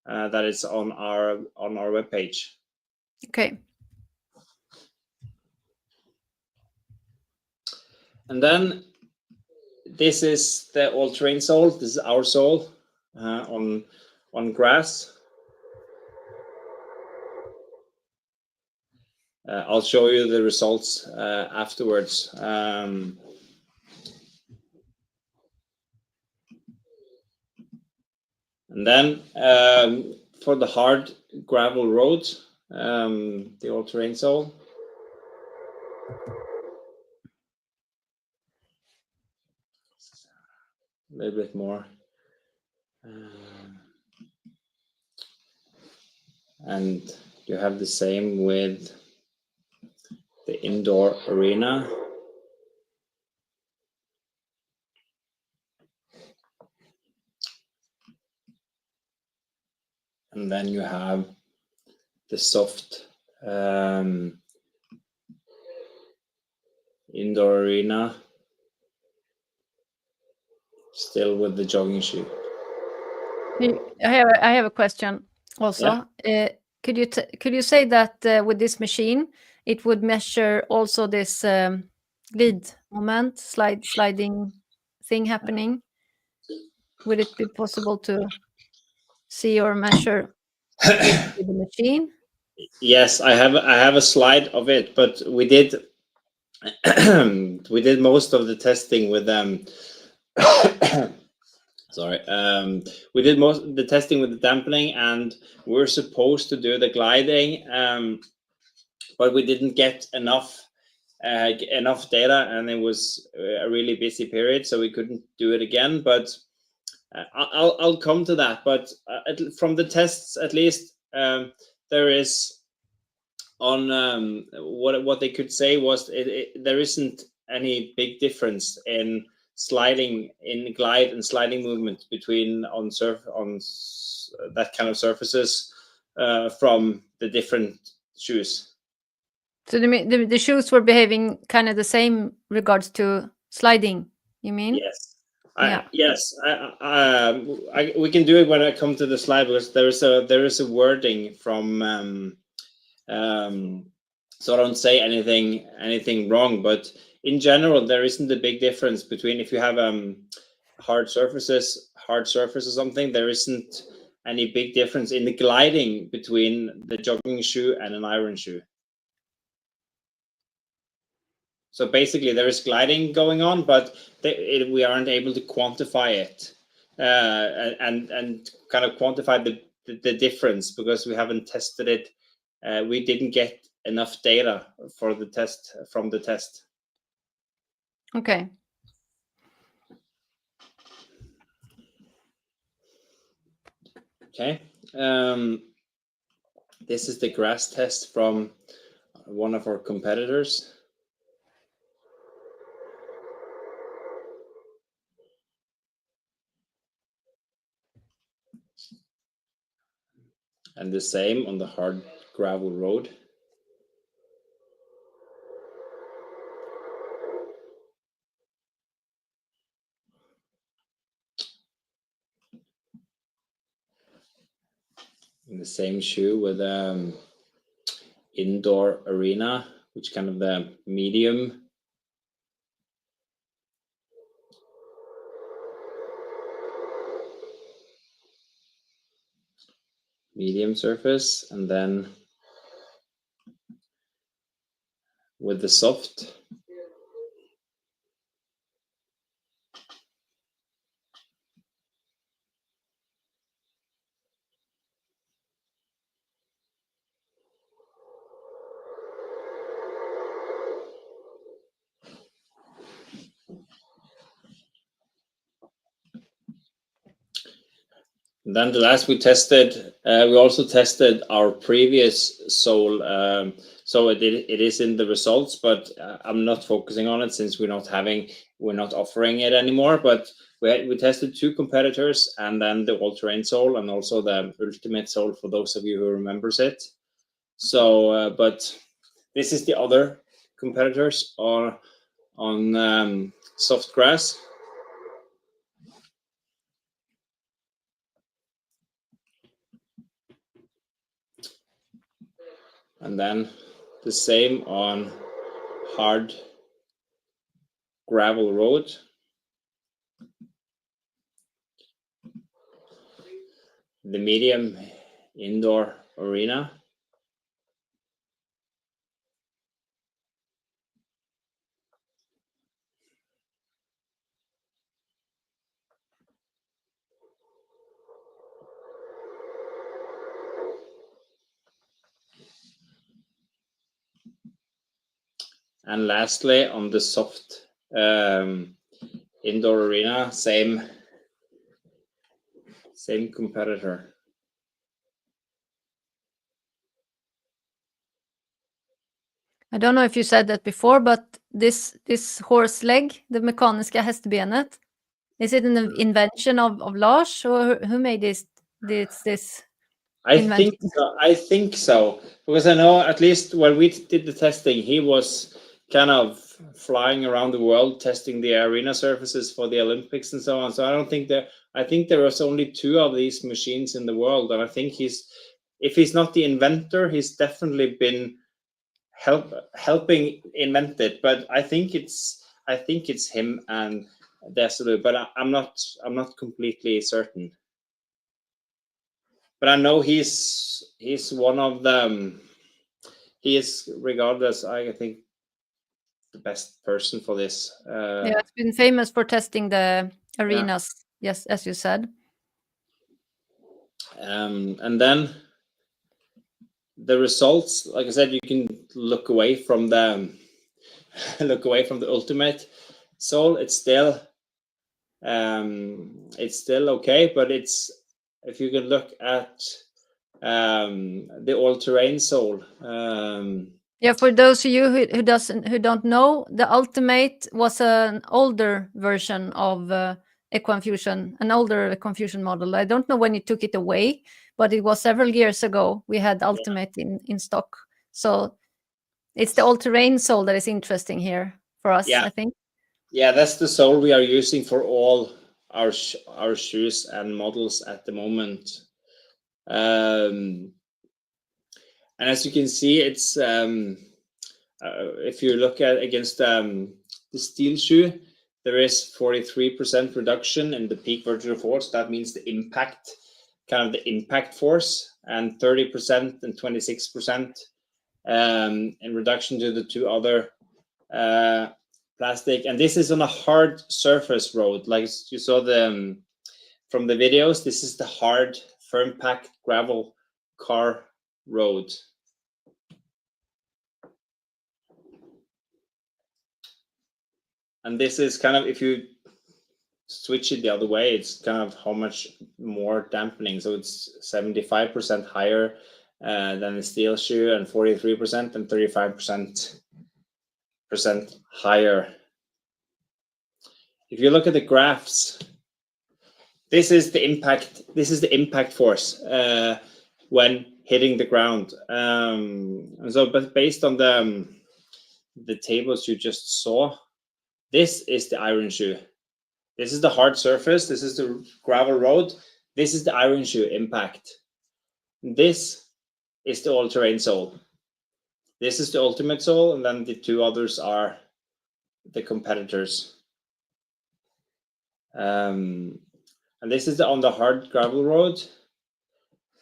that is on our webpage. Okay. And then this is the all-terrain sole. This is our sole on grass. I'll show you the results afterwards. And then for the hard gravel road, the all-terrain sole, a little bit more. And you have the same with the indoor arena. And then you have the soft indoor arena, still with the jogging shoe. I have a question also. Yeah. Could you say that with this machine, it would measure also this lead moment, sliding thing happening? Would it be possible to see or measure it with the machine? Yes, I have a slide of it, but we did we did most of the testing with sorry, we did most of the testing with the dampening, and we're supposed to do the gliding, but we didn't get enough data, and it was a really busy period, so we couldn't do it again. But I'll come to that. But from the tests, at least, there is on what they could say was there isn't any big difference in glide and sliding movement between that kind of surfaces from the different shoes. So the shoes were behaving kind of the same regards to sliding, you mean? Yes. Yes. We can do it when I come to the slide, because there is a wording from so I don't say anything wrong, but in general there isn't a big difference between if you have hard surfaces or something. There isn't any big difference in the gliding between the jogging shoe and an iron shoe. So basically there is gliding going on, but we aren't able to quantify it and kind of quantify the difference, because we haven't tested it. We didn't get enough data for the test from the test. Okay. Okay. This is the grass test from one of our competitors. And the same on the hard gravel road. In the same shoe with indoor arena, which kind of the medium surface, and then with the soft. Then the last we tested, we also tested our previous sole. So it is in the results, but I'm not focusing on it since we're not offering it anymore. But we tested two competitors, and then the all-terrain sole, and also the ultimate sole for those of you who remembers it. So, but this is the other competitors on soft grass. And then the same on hard gravel road. The medium indoor arena. And lastly, on the soft indoor arena, same Same competitor. I don't know if you said that before, but this horse leg, the mekaniska hästbenet, is it an invention of Lars, or who made this I invention? think so, because I know at least when we did the testing, he was kind of flying around the world testing the arena surfaces for the Olympics and so on. So I think there was only 2 of these machines in the world, and I think if he's not the inventor, he's definitely been helping invent it. But I think it's him and Desolu, but I'm not completely certain. But I know he's one of them. He is regarded as, I think, the best person for this. Yeah, it's been famous for testing the arenas. Yes, as you said. And then the results, like I said, you can look away from the ultimate sole. It's still okay, but if you can look at the all-terrain sole. Yeah, for those of you who don't know, the Ultimate was an older version of Equine Fusion, an older Equine Fusion model. I don't know when you took it away, but it was several years ago. We had Ultimate in stock, so it's the all-terrain sole that is interesting here for us. I think. Yeah, that's the sole we are using for all our shoes and models at the moment. And as you can see, it's if you look at against the steel shoe, there is 43% reduction in the peak vertical force. That means the impact force, and 30% and 26% in reduction to the 2 other plastic. And this is on a hard surface road, like you saw from the videos. This is the hard, firm packed gravel car road. And this is kind of, if you switch it the other way, it's kind of how much more dampening. So it's 75% higher than the steel shoe, and 43% and 35% higher. If you look at the graphs, this is the impact force when hitting the ground. But based on the tables you just saw, this is the iron shoe. This is the hard surface. This is the gravel road. This is the iron shoe impact. This is the all-terrain sole. This is the ultimate sole, and then the 2 others are the competitors. And this is on the hard gravel road.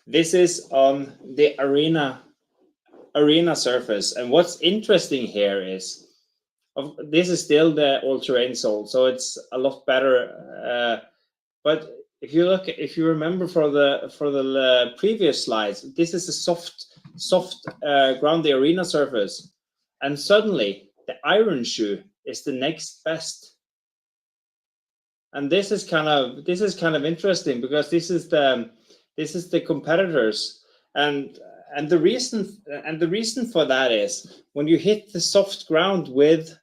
This is on the arena surface. And what's interesting here is, this is still the all-terrain sole, so it's a lot better. But if you remember for the previous slides, this is a soft ground, the arena surface, and suddenly the iron shoe is the next best. And this is kind of interesting, because this is the competitors, and the reason for that is, when you hit the soft ground with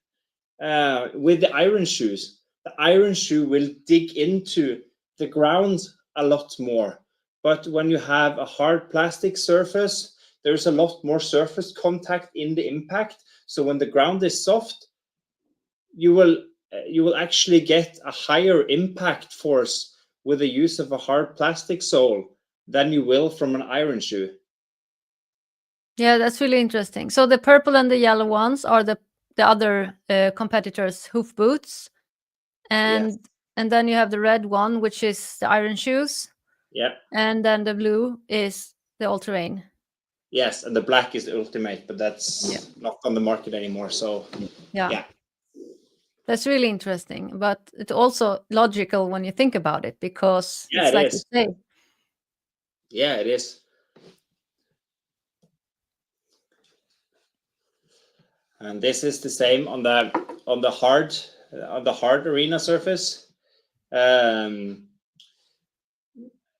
the iron shoes, the iron shoe will dig into the ground a lot more. But when you have a hard plastic surface, there's a lot more surface contact in the impact. So when the ground is soft, you will actually get a higher impact force with the use of a hard plastic sole than you will from an iron shoe. Yeah, that's really interesting. So the purple and the yellow ones are the other competitors' hoof boots, and Yes. and then you have the red one, which is the iron shoes. Yeah. And then the blue is the all-terrain. Yes, and the black is the ultimate, but that's not on the market anymore. So yeah. That's really interesting, but it's also logical when you think about it, because it's like you say. Yeah, it is. And this is the same on the hard arena surface.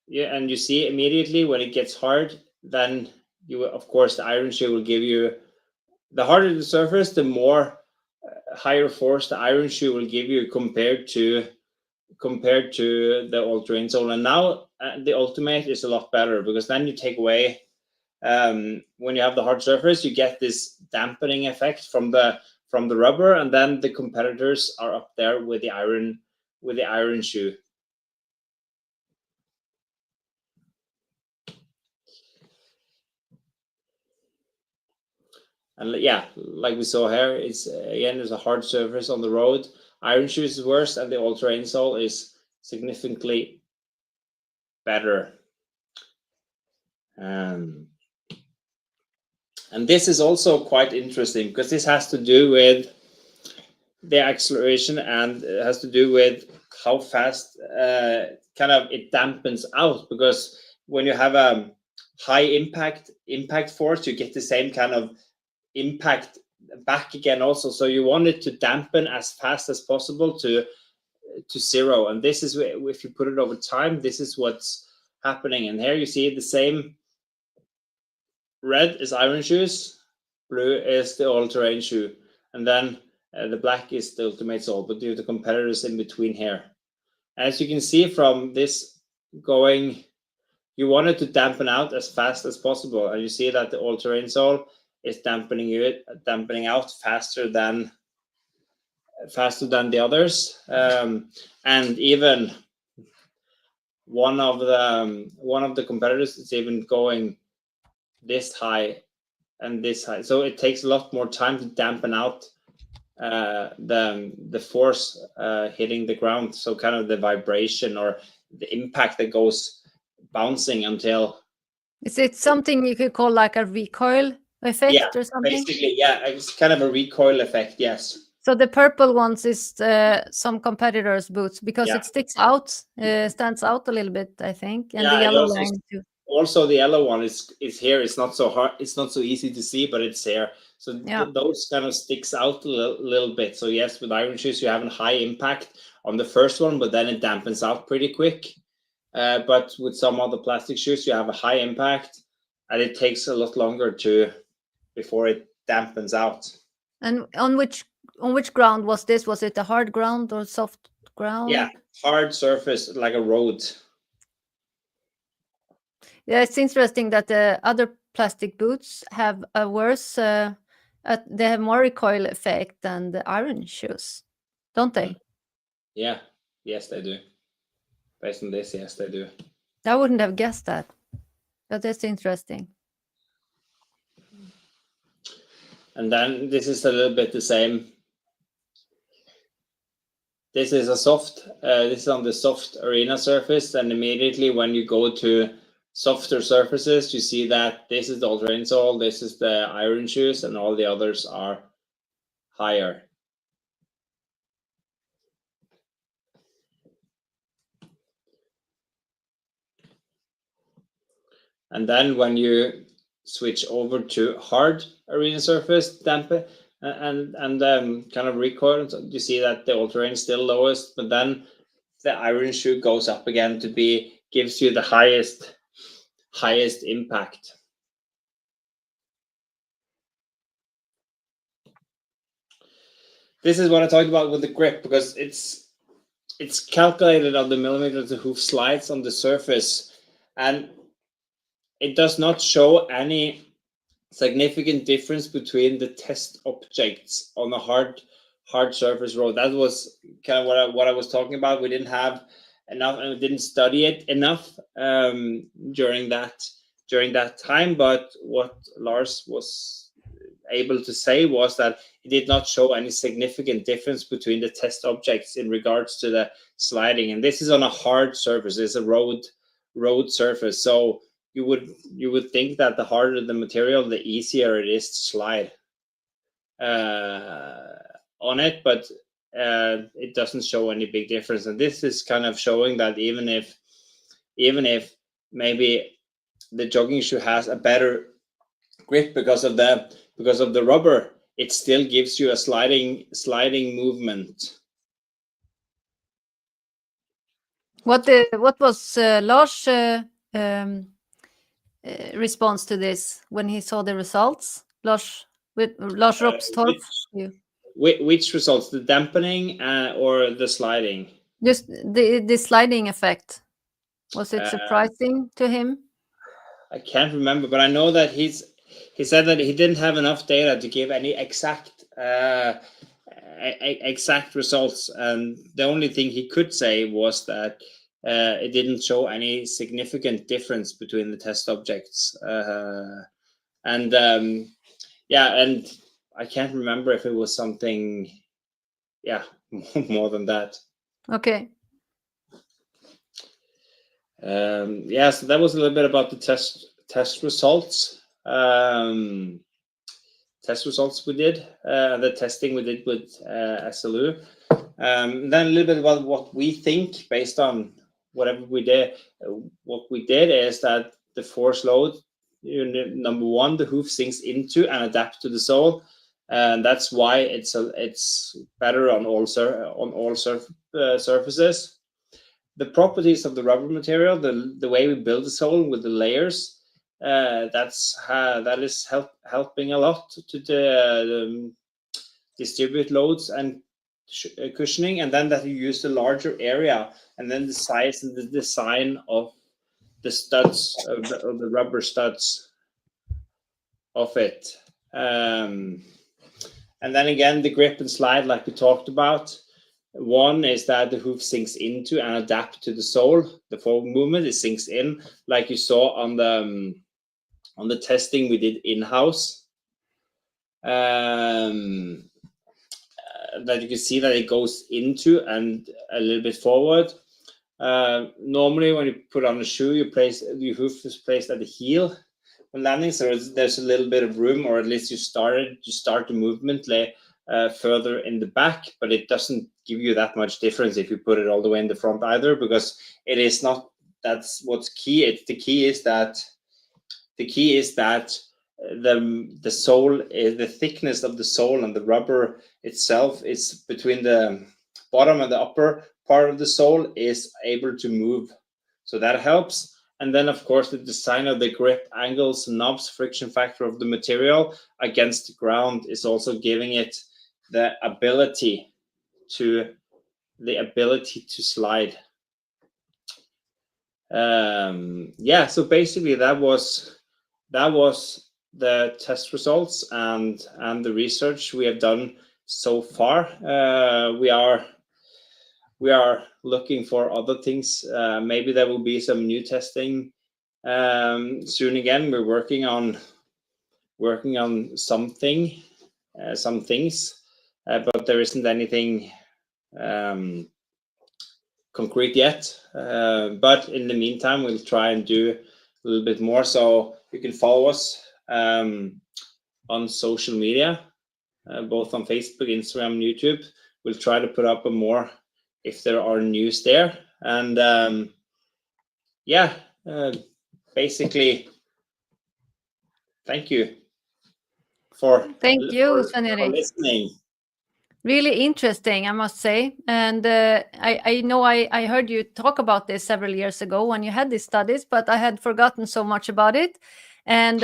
yeah, and you see immediately when it gets hard, then you, of course, the iron shoe will give you, the harder the surface, the more higher force the iron shoe will give you compared to the all-terrain sole. And now the ultimate is a lot better, because then you take away, when you have the hard surface, you get this dampening effect from the rubber, and then the competitors are up there with the iron shoe. And yeah, like we saw here, it's again, there's a hard surface on the road. Iron shoes is worse, and the all-terrain sole is significantly better. And this is also quite interesting, because this has to do with the acceleration, and it has to do with how fast kind of it dampens out, because when you have a high impact force, you get the same kind of impact back again also. So you want it to dampen as fast as possible to zero. And this is, if you put it over time, this is what's happening. And here you see the same. Red is iron shoes, blue is the all-terrain shoe, and then the black is the ultimate sole, but you have the competitors in between here. As you can see from this going, you want it to dampen out as fast as possible, and you see that the all-terrain sole is dampening out faster than the others, and even one of the competitors is even going this high and this high, so it takes a lot more time to dampen out the force hitting the ground, so kind of the vibration or the impact that goes bouncing until. Is it something you could call like a recoil effect or something? Basically, yeah, it's kind of a recoil effect, yes. So the purple ones is some competitors' boots, because it sticks out, stands out a little bit, I think, and the yellow line too. Also, the yellow one is here. It's not so hard. It's not so easy to see, but it's here. So those kind of sticks out a little bit. So yes, with iron shoes, you have a high impact on the first one, but then it dampens out pretty quick. But with some other plastic shoes, you have a high impact, and it takes a lot longer before it dampens out. And on which ground was this? Was it a hard ground or soft ground? Yeah, hard surface like a road. Yeah, it's interesting that the other plastic boots have a worse, they have more recoil effect than the iron shoes, don't they? Yeah, yes, they do. Based on this, yes, they do. I wouldn't have guessed that, but that's interesting. And then this is a little bit the same. This is this is on the soft arena surface, and immediately when you go to softer surfaces, you see that this is the all-terrain sole, this is the iron shoes, and all the others are higher. And then when you switch over to hard arena surface, dampen and kind of recoil, you see that the all-terrain is still lowest, but then the iron shoe goes up again gives you the highest impact. This is what I talked about with the grip, because it's calculated on the millimeters the hoof slides on the surface, and it does not show any significant difference between the test objects on a hard surface road. That was kind of what I was talking about. We didn't have enough, and we didn't study it enough during that time. But what Lars was able to say was that it did not show any significant difference between the test objects in regards to the sliding. And this is on a hard surface. It's a road surface. So you would think that the harder the material, the easier it is to slide on it, but it doesn't show any big difference. And this is kind of showing that even if maybe the jogging shoe has a better grip because of the rubber, it still gives you a sliding movement. What was Lars' response to this when he saw the results? Lars Roepstorff. Which results, the dampening or the sliding? Just the sliding effect. Was it surprising to him? I can't remember, but I know that he said that he didn't have enough data to give any exact results, and the only thing he could say was that it didn't show any significant difference between the test objects, and I can't remember if it was something more than that. Okay. So that was a little bit about the test results. Test results we did, the testing we did with SLU. Then a little bit about what we think based on whatever we did. What we did is that the force load, number one, the hoof sinks into and adapts to the sole, and that's why it's better on all surfaces. The properties of the rubber material, the way we build the sole with the layers, that is helping a lot to distribute loads and cushioning, and then that you use the larger area, and then the size and the design of the studs of the rubber studs of it, and then again the grip and slide, like we talked about. One is that the hoof sinks into and adapt to the sole. The forward movement, it sinks in, like you saw on the testing we did in-house. That you can see that it goes into and a little bit forward. Normally, when you put on a shoe, your hoof is placed at the heel when landing, so there's a little bit of room, or at least you start the movement further in the back, but it doesn't give you that much difference if you put it all the way in the front either, because it is not. That's what's key. The key is that the sole, the thickness of the sole and the rubber itself is between the bottom and the upper part of the sole is able to move, so that helps. And then of course the design of the grip, angles, knobs, friction factor of the material against the ground is also giving it the ability to slide. So basically that was the test results and the research we have done so far. We are looking for other things. Maybe there will be some new testing soon again. We're working on some things, but there isn't anything concrete yet. But in the meantime, we'll try and do a little bit more. So you can follow us on social media, both on Facebook, Instagram, and YouTube. We'll try to put up more if there are news there. And basically, thank you for Sven Erik. listening. Really interesting, I must say. And I know I heard you talk about this several years ago when you had these studies, but I had forgotten so much about it. And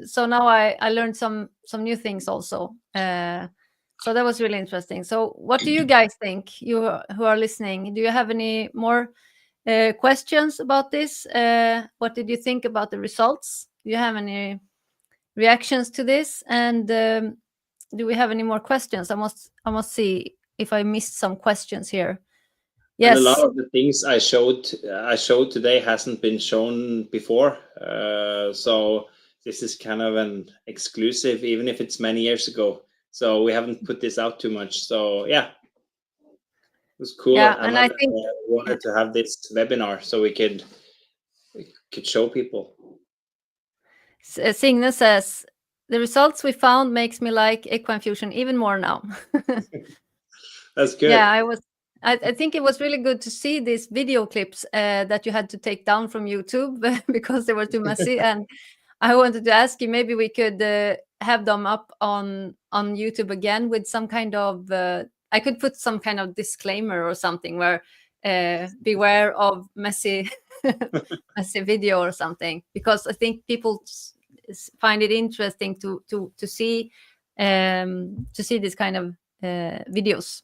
so now I learned some new things also. So that was really interesting. So what do you guys think, you who are listening? Do you have any more questions about this? What did you think about the results? Do you have any reactions to this? And do we have any more questions? I must see if I missed some questions here. Yes. And a lot of the things I showed today hasn't been shown before. So this is kind of an exclusive, even if it's many years ago. So we haven't put this out too much. So yeah, it was cool. Yeah, and I think wanted to have this webinar so we could show people. Signe says, the results we found makes me like Equine Fusion even more now. That's good. Yeah, I think it was really good to see these video clips that you had to take down from YouTube because they were too messy. And I wanted to ask you, maybe we could have them up on YouTube again with some kind of, I could put some kind of disclaimer or something where beware of messy video or something, because I think people find it interesting to see this kind of videos.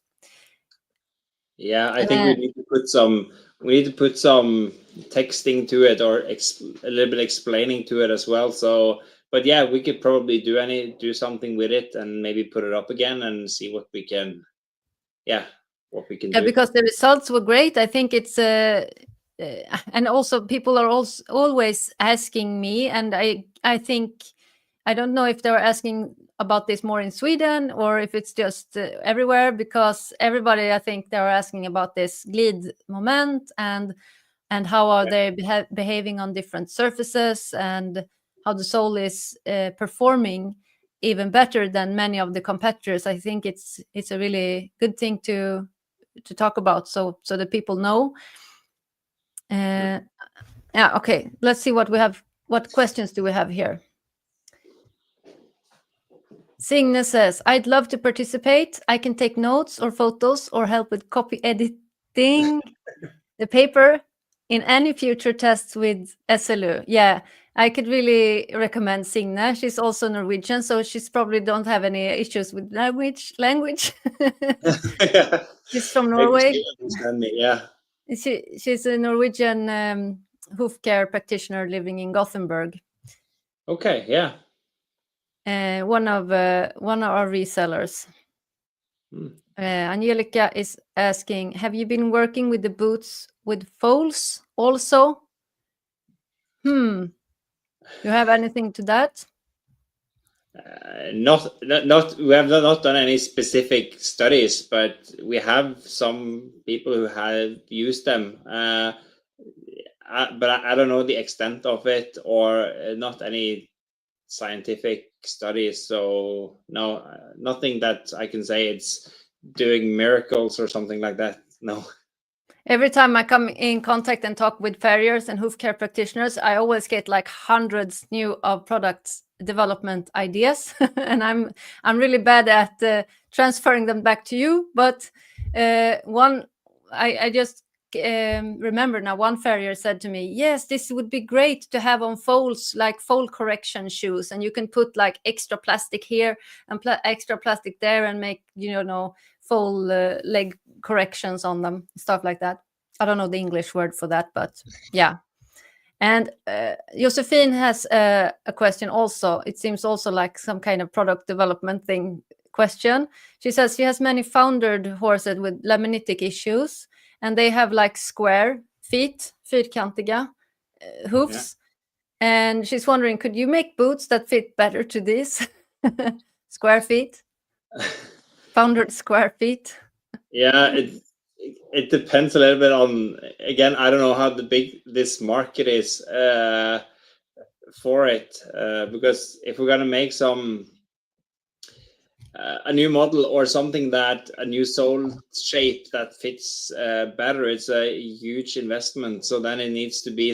Yeah, I think we need to put some texting to it, or a little bit explaining to it as well. So, but yeah, we could probably do something with it and maybe put it up again and see what we can do. Because the results were great. I think it's and also people are also always asking me, and I think, I don't know if they're asking about this more in Sweden or if it's just everywhere, because everybody, I think they're asking about this glid moment and how are they behaving on different surfaces, and how the sole is performing even better than many of the competitors. I think it's a really good thing to talk about, so that people know. Okay, let's see what we have. What questions do we have here? Signe says, I'd love to participate. I can take notes or photos or help with copy editing the paper in any future tests with SLU. Yeah, I could really recommend Signe. She's also Norwegian, so she's probably don't have any issues with language. She's from Norway. Maybe she understand me, yeah. She's a Norwegian hoof care practitioner living in Gothenburg. Okay, yeah. One of our resellers. Angelica is asking, have you been working with the boots with foals also? You have anything to that? Not we have not done any specific studies, but we have some people who have used them. But I don't know the extent of it, or not any scientific studies. So no, nothing that I can say it's doing miracles or something like that. No. Every time I come in contact and talk with farriers and hoof care practitioners, I always get like hundreds new of products development ideas, and I'm really bad at transferring them back to you. But I just remember now, one farrier said to me, yes, this would be great to have on foals, like fold correction shoes, and you can put like extra plastic here and extra plastic there and make fold leg corrections on them, stuff like that. I don't know the English word for that, but yeah. And Josephine has a question also. It seems also like some kind of product development thing question. She says she has many foundered horses with laminitic issues, and they have like square feet, fyrkantiga hoofs. Yeah. And she's wondering, could you make boots that fit better to this? Square feet? Foundered square feet? Yeah, it depends a little bit on, again, I don't know how big this market is for it, because if we're going to make a new model or something, that a new sole shape that fits better, it's a huge investment. So then it needs to be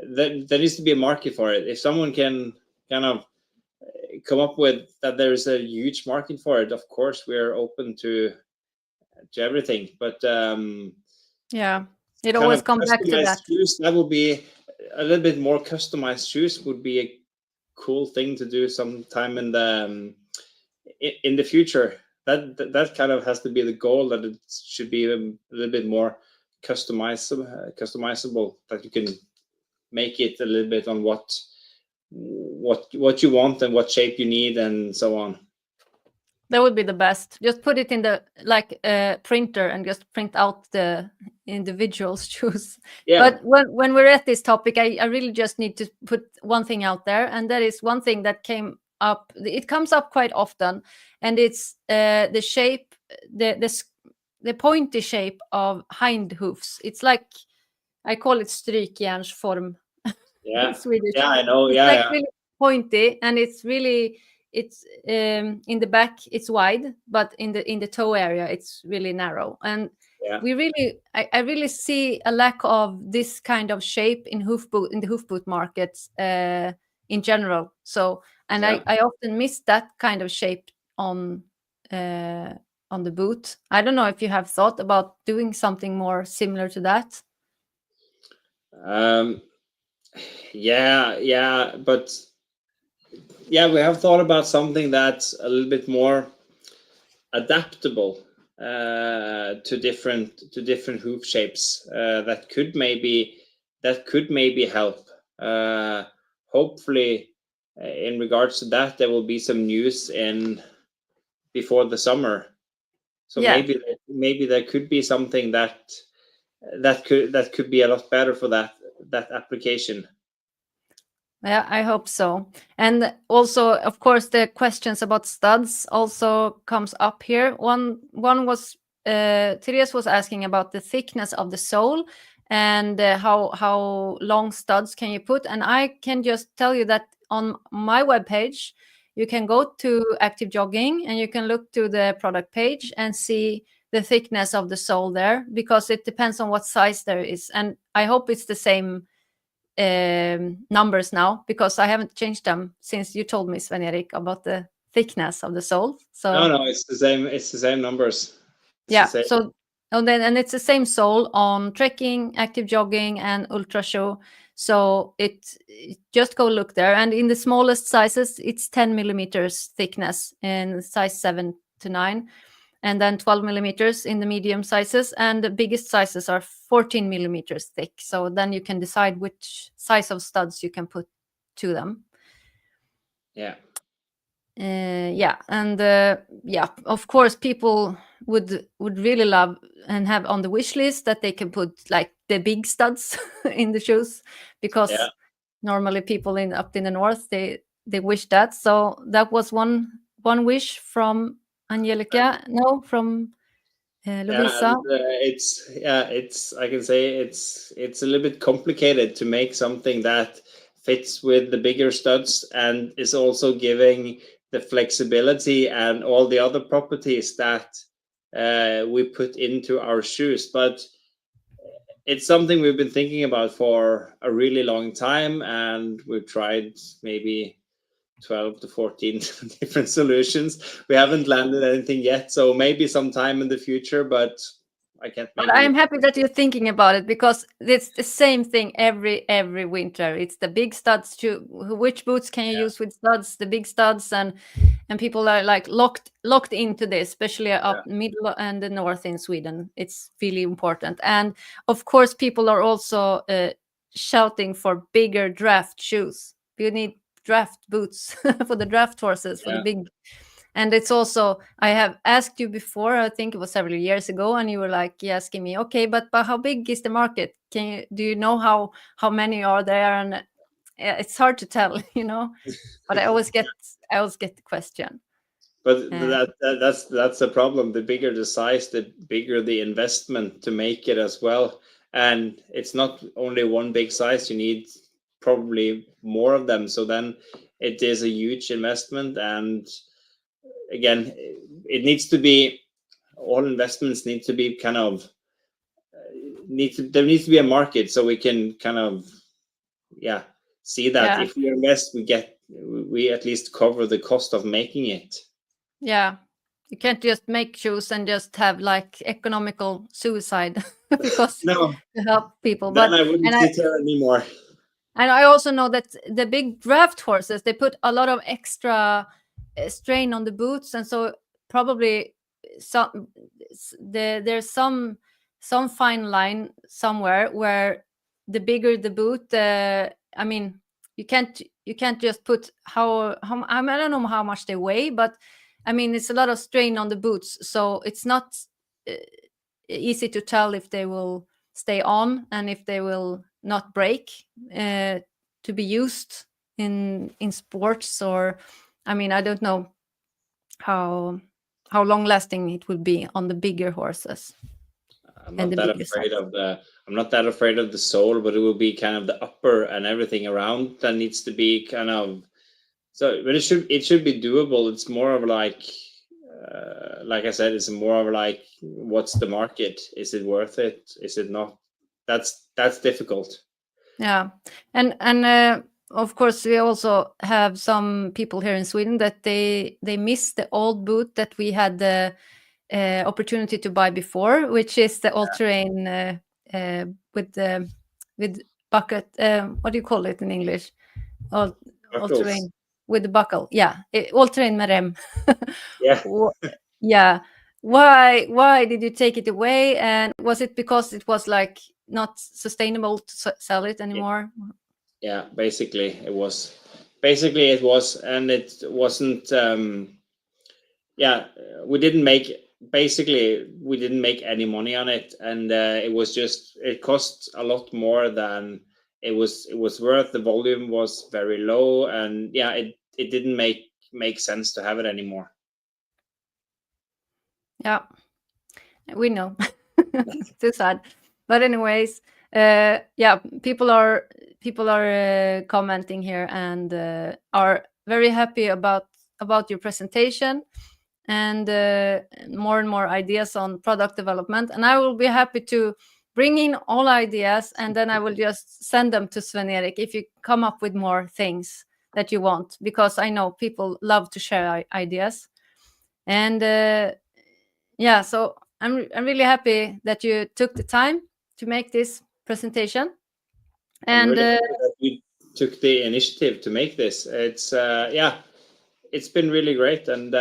there needs to be a market for it. If someone can kind of come up with that there is a huge market for it, of course we're open to everything. But yeah, it always comes back to that. Shoes, that would be a little bit more customized shoes, would be a cool thing to do sometime in the future. That kind of has to be the goal, that it should be a little bit more customizable, that you can make it a little bit on what you want and what shape you need and so on. That would be the best. Just put it in the printer and just print out the individual shoes. Yeah. But when we're at this topic, I really just need to put one thing out there, and that is one thing that came up. It comes up quite often, and it's the shape, the pointy shape of hind hoofs. It's like, I call it strykjärnsform. Yeah. In Swedish. Yeah, I know. It's yeah, really pointy, and it's in the back it's wide, but in the toe area it's really narrow. And I really see a lack of this kind of shape in the hoof boot markets in general. So, and I often miss that kind of shape on on the boot. I don't know if you have thought about doing something more similar to that. Yeah, but yeah, we have thought about something that's a little bit more adaptable to different hoof shapes. That could maybe help. Hopefully, in regards to that, there will be some news before the summer. So Yeah. maybe there could be something that could be a lot better for that application. Yeah, I hope so. And also, of course, the questions about studs also comes up here. One was Therese was asking about the thickness of the sole and how long studs can you put. And I can just tell you that on my webpage, you can go to Active Jogging and you can look to the product page and see the thickness of the sole there, because it depends on what size there is. And I hope it's the same numbers now, because I haven't changed them since you told me, Sven Erik, about the thickness of the sole. So no, it's the same. It's the same numbers. So and it's the same sole on trekking, active jogging, and ultra shoe. So it just go look there. And in the smallest sizes, it's 10 millimeters thickness in size 7 to 9. And then 12 millimeters in the medium sizes, and the biggest sizes are 14 millimeters thick. So then you can decide which size of studs you can put to them. Yeah. Of course, people would really love and have on the wish list that they can put like the big studs in the shoes, because normally people up in the north they wish that. So that was one wish from Angelica. No, from Lovisa. It's I can say it's a little bit complicated to make something that fits with the bigger studs and is also giving the flexibility and all the other properties that we put into our shoes. But it's something we've been thinking about for a really long time, and we've tried maybe 12 to 14 different solutions. We haven't landed anything yet, so maybe sometime in the future, but I can't. But I'm happy that you're thinking about it, because it's the same thing every winter. It's the big studs. Which boots can you use with studs? The big studs, and people are like locked into this, especially up middle and the north in Sweden. It's really important. And of course, people are also shouting for bigger draft shoes. You need draft boots for the draft horses, for the big. And it's also, I have asked you before, I think it was several years ago, and you were like asking me, okay, but how big is the market? Do you know how many are there? And it's hard to tell, but I always get the question. But that's the problem. The bigger the size, the bigger the investment to make it as well. And it's not only one big size, you need probably more of them. So then it is a huge investment. And again, it needs to be, all investments need to be kind of, there needs to be a market, so we can kind of, see that if we invest, we at least cover the cost of making it. Yeah. You can't just make shoes and just have like economical suicide because to help people. Then I wouldn't sit here anymore. And I also know that the big draft horses, they put a lot of extra strain on the boots, and so probably there's some fine line somewhere where the bigger the boot, I mean, you can't just put how I don't know how much they weigh, but I mean it's a lot of strain on the boots, so it's not easy to tell if they will stay on and if they will not break to be used in sports. Or I mean, I don't know how long lasting it will be on the bigger horses. I'm not that afraid of the sole, but it will be kind of the upper and everything around that needs to be kind of, so, but it should be doable. It's more of like I said, it's more of like, what's the market? Is it worth it? Is it not? That's difficult. Yeah, and of course we also have some people here in Sweden that they miss the old boot that we had opportunity to buy before, which is the all-terrain with bucket. What do you call it in English? All-terrain with the buckle. Yeah, all-terrain med rem. Yeah. Yeah. Why did you take it away? And was it because it was like not sustainable to sell it anymore? Yeah, basically it was, and it wasn't. Yeah, we didn't make any money on it, and it cost a lot more than it was worth. The volume was very low, and yeah, it didn't make sense to have it anymore. Yeah, we know. Too sad, but anyways, yeah, people are commenting here and are very happy about your presentation and more and more ideas on product development. And I will be happy to bring in all ideas, and then I will just send them to Sven Erik if you come up with more things that you want, because I know people love to share ideas. And yeah, so I'm really happy that you took the time to make this presentation. And really happy that you took the initiative to make this. It's it's been really great, and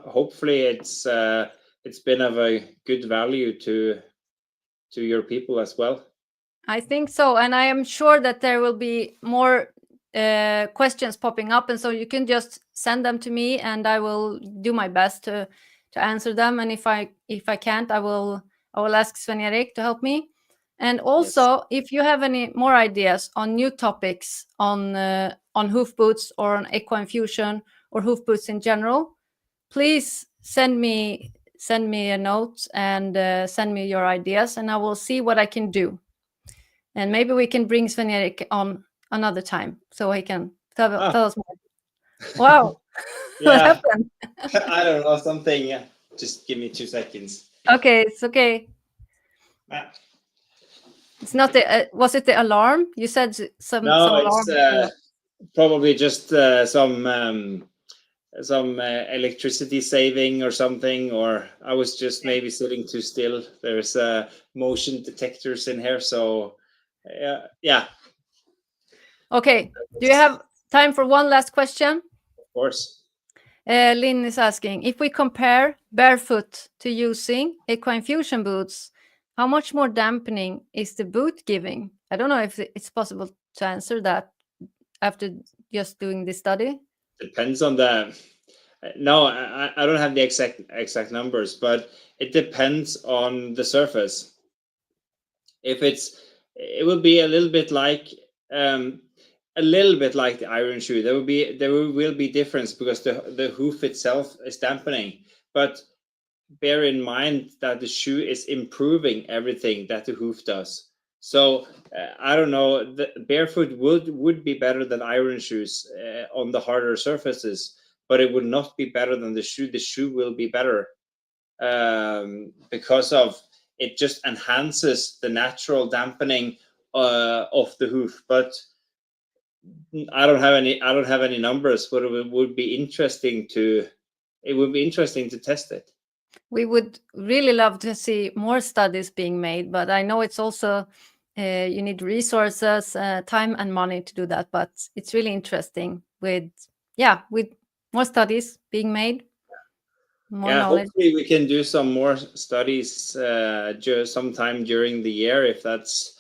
hopefully it's been of a good value to your people as well. I think so, and I am sure that there will be more questions popping up, and so you can just send them to me, and I will do my best to answer them. And if I can't, I will ask Sven Erik to help me. And also, if you have any more ideas on new topics on hoof boots or on Equine Fusion or hoof boots in general, please send me a note and send me your ideas, and I will see what I can do. And maybe we can bring Sven Erik on another time so he can tell us more. Wow. What happened? I don't know, something. Just give me 2 seconds. Okay, it's okay. It's not the. Was it the alarm? You said some alarm. It's probably just some electricity saving or something, or I was just maybe sitting too still. There's motion detectors in here, so yeah. Okay. Do you have time for one last question? Of course. Lynn is asking, if we compare barefoot to using Equine Fusion boots, how much more dampening is the boot giving? I don't know if it's possible to answer that after just doing this study. Depends on the. No, I don't have the exact numbers, but it depends on the surface. If it will be a little bit like the iron shoe. There will be difference because the hoof itself is dampening, but bear in mind that the shoe is improving everything that the hoof does. So I don't know, the barefoot would be better than iron shoes on the harder surfaces, but it would not be better than the shoe. The shoe will be better because of it just enhances the natural dampening of the hoof. But I don't have any numbers, but it would be interesting to test it. We would really love to see more studies being made, but I know it's also you need resources, time and money to do that. But it's really interesting with more studies being made, more knowledge. Hopefully we can do some more studies sometime during the year. If that's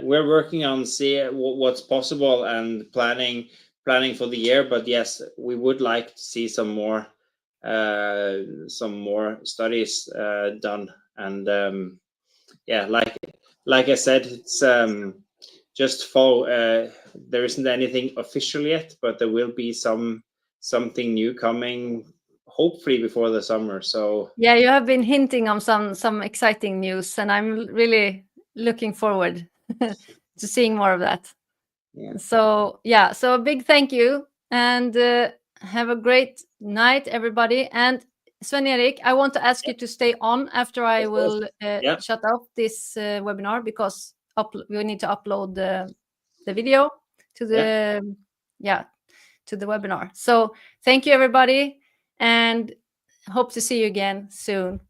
we're working on what's possible and planning for the year. But yes, we would like to see some more studies done. And like I said, it's just follow. There isn't anything official yet, but there will be something new coming, hopefully before the summer. So yeah, you have been hinting on some exciting news, and I'm really looking forward to seeing more of that. So a big thank you, and have a great night, everybody. And Sven Erik, I want to ask you to stay on after I will shut off this webinar, because we need to upload the video to the to the webinar. So thank you, everybody, and Hope to see you again soon.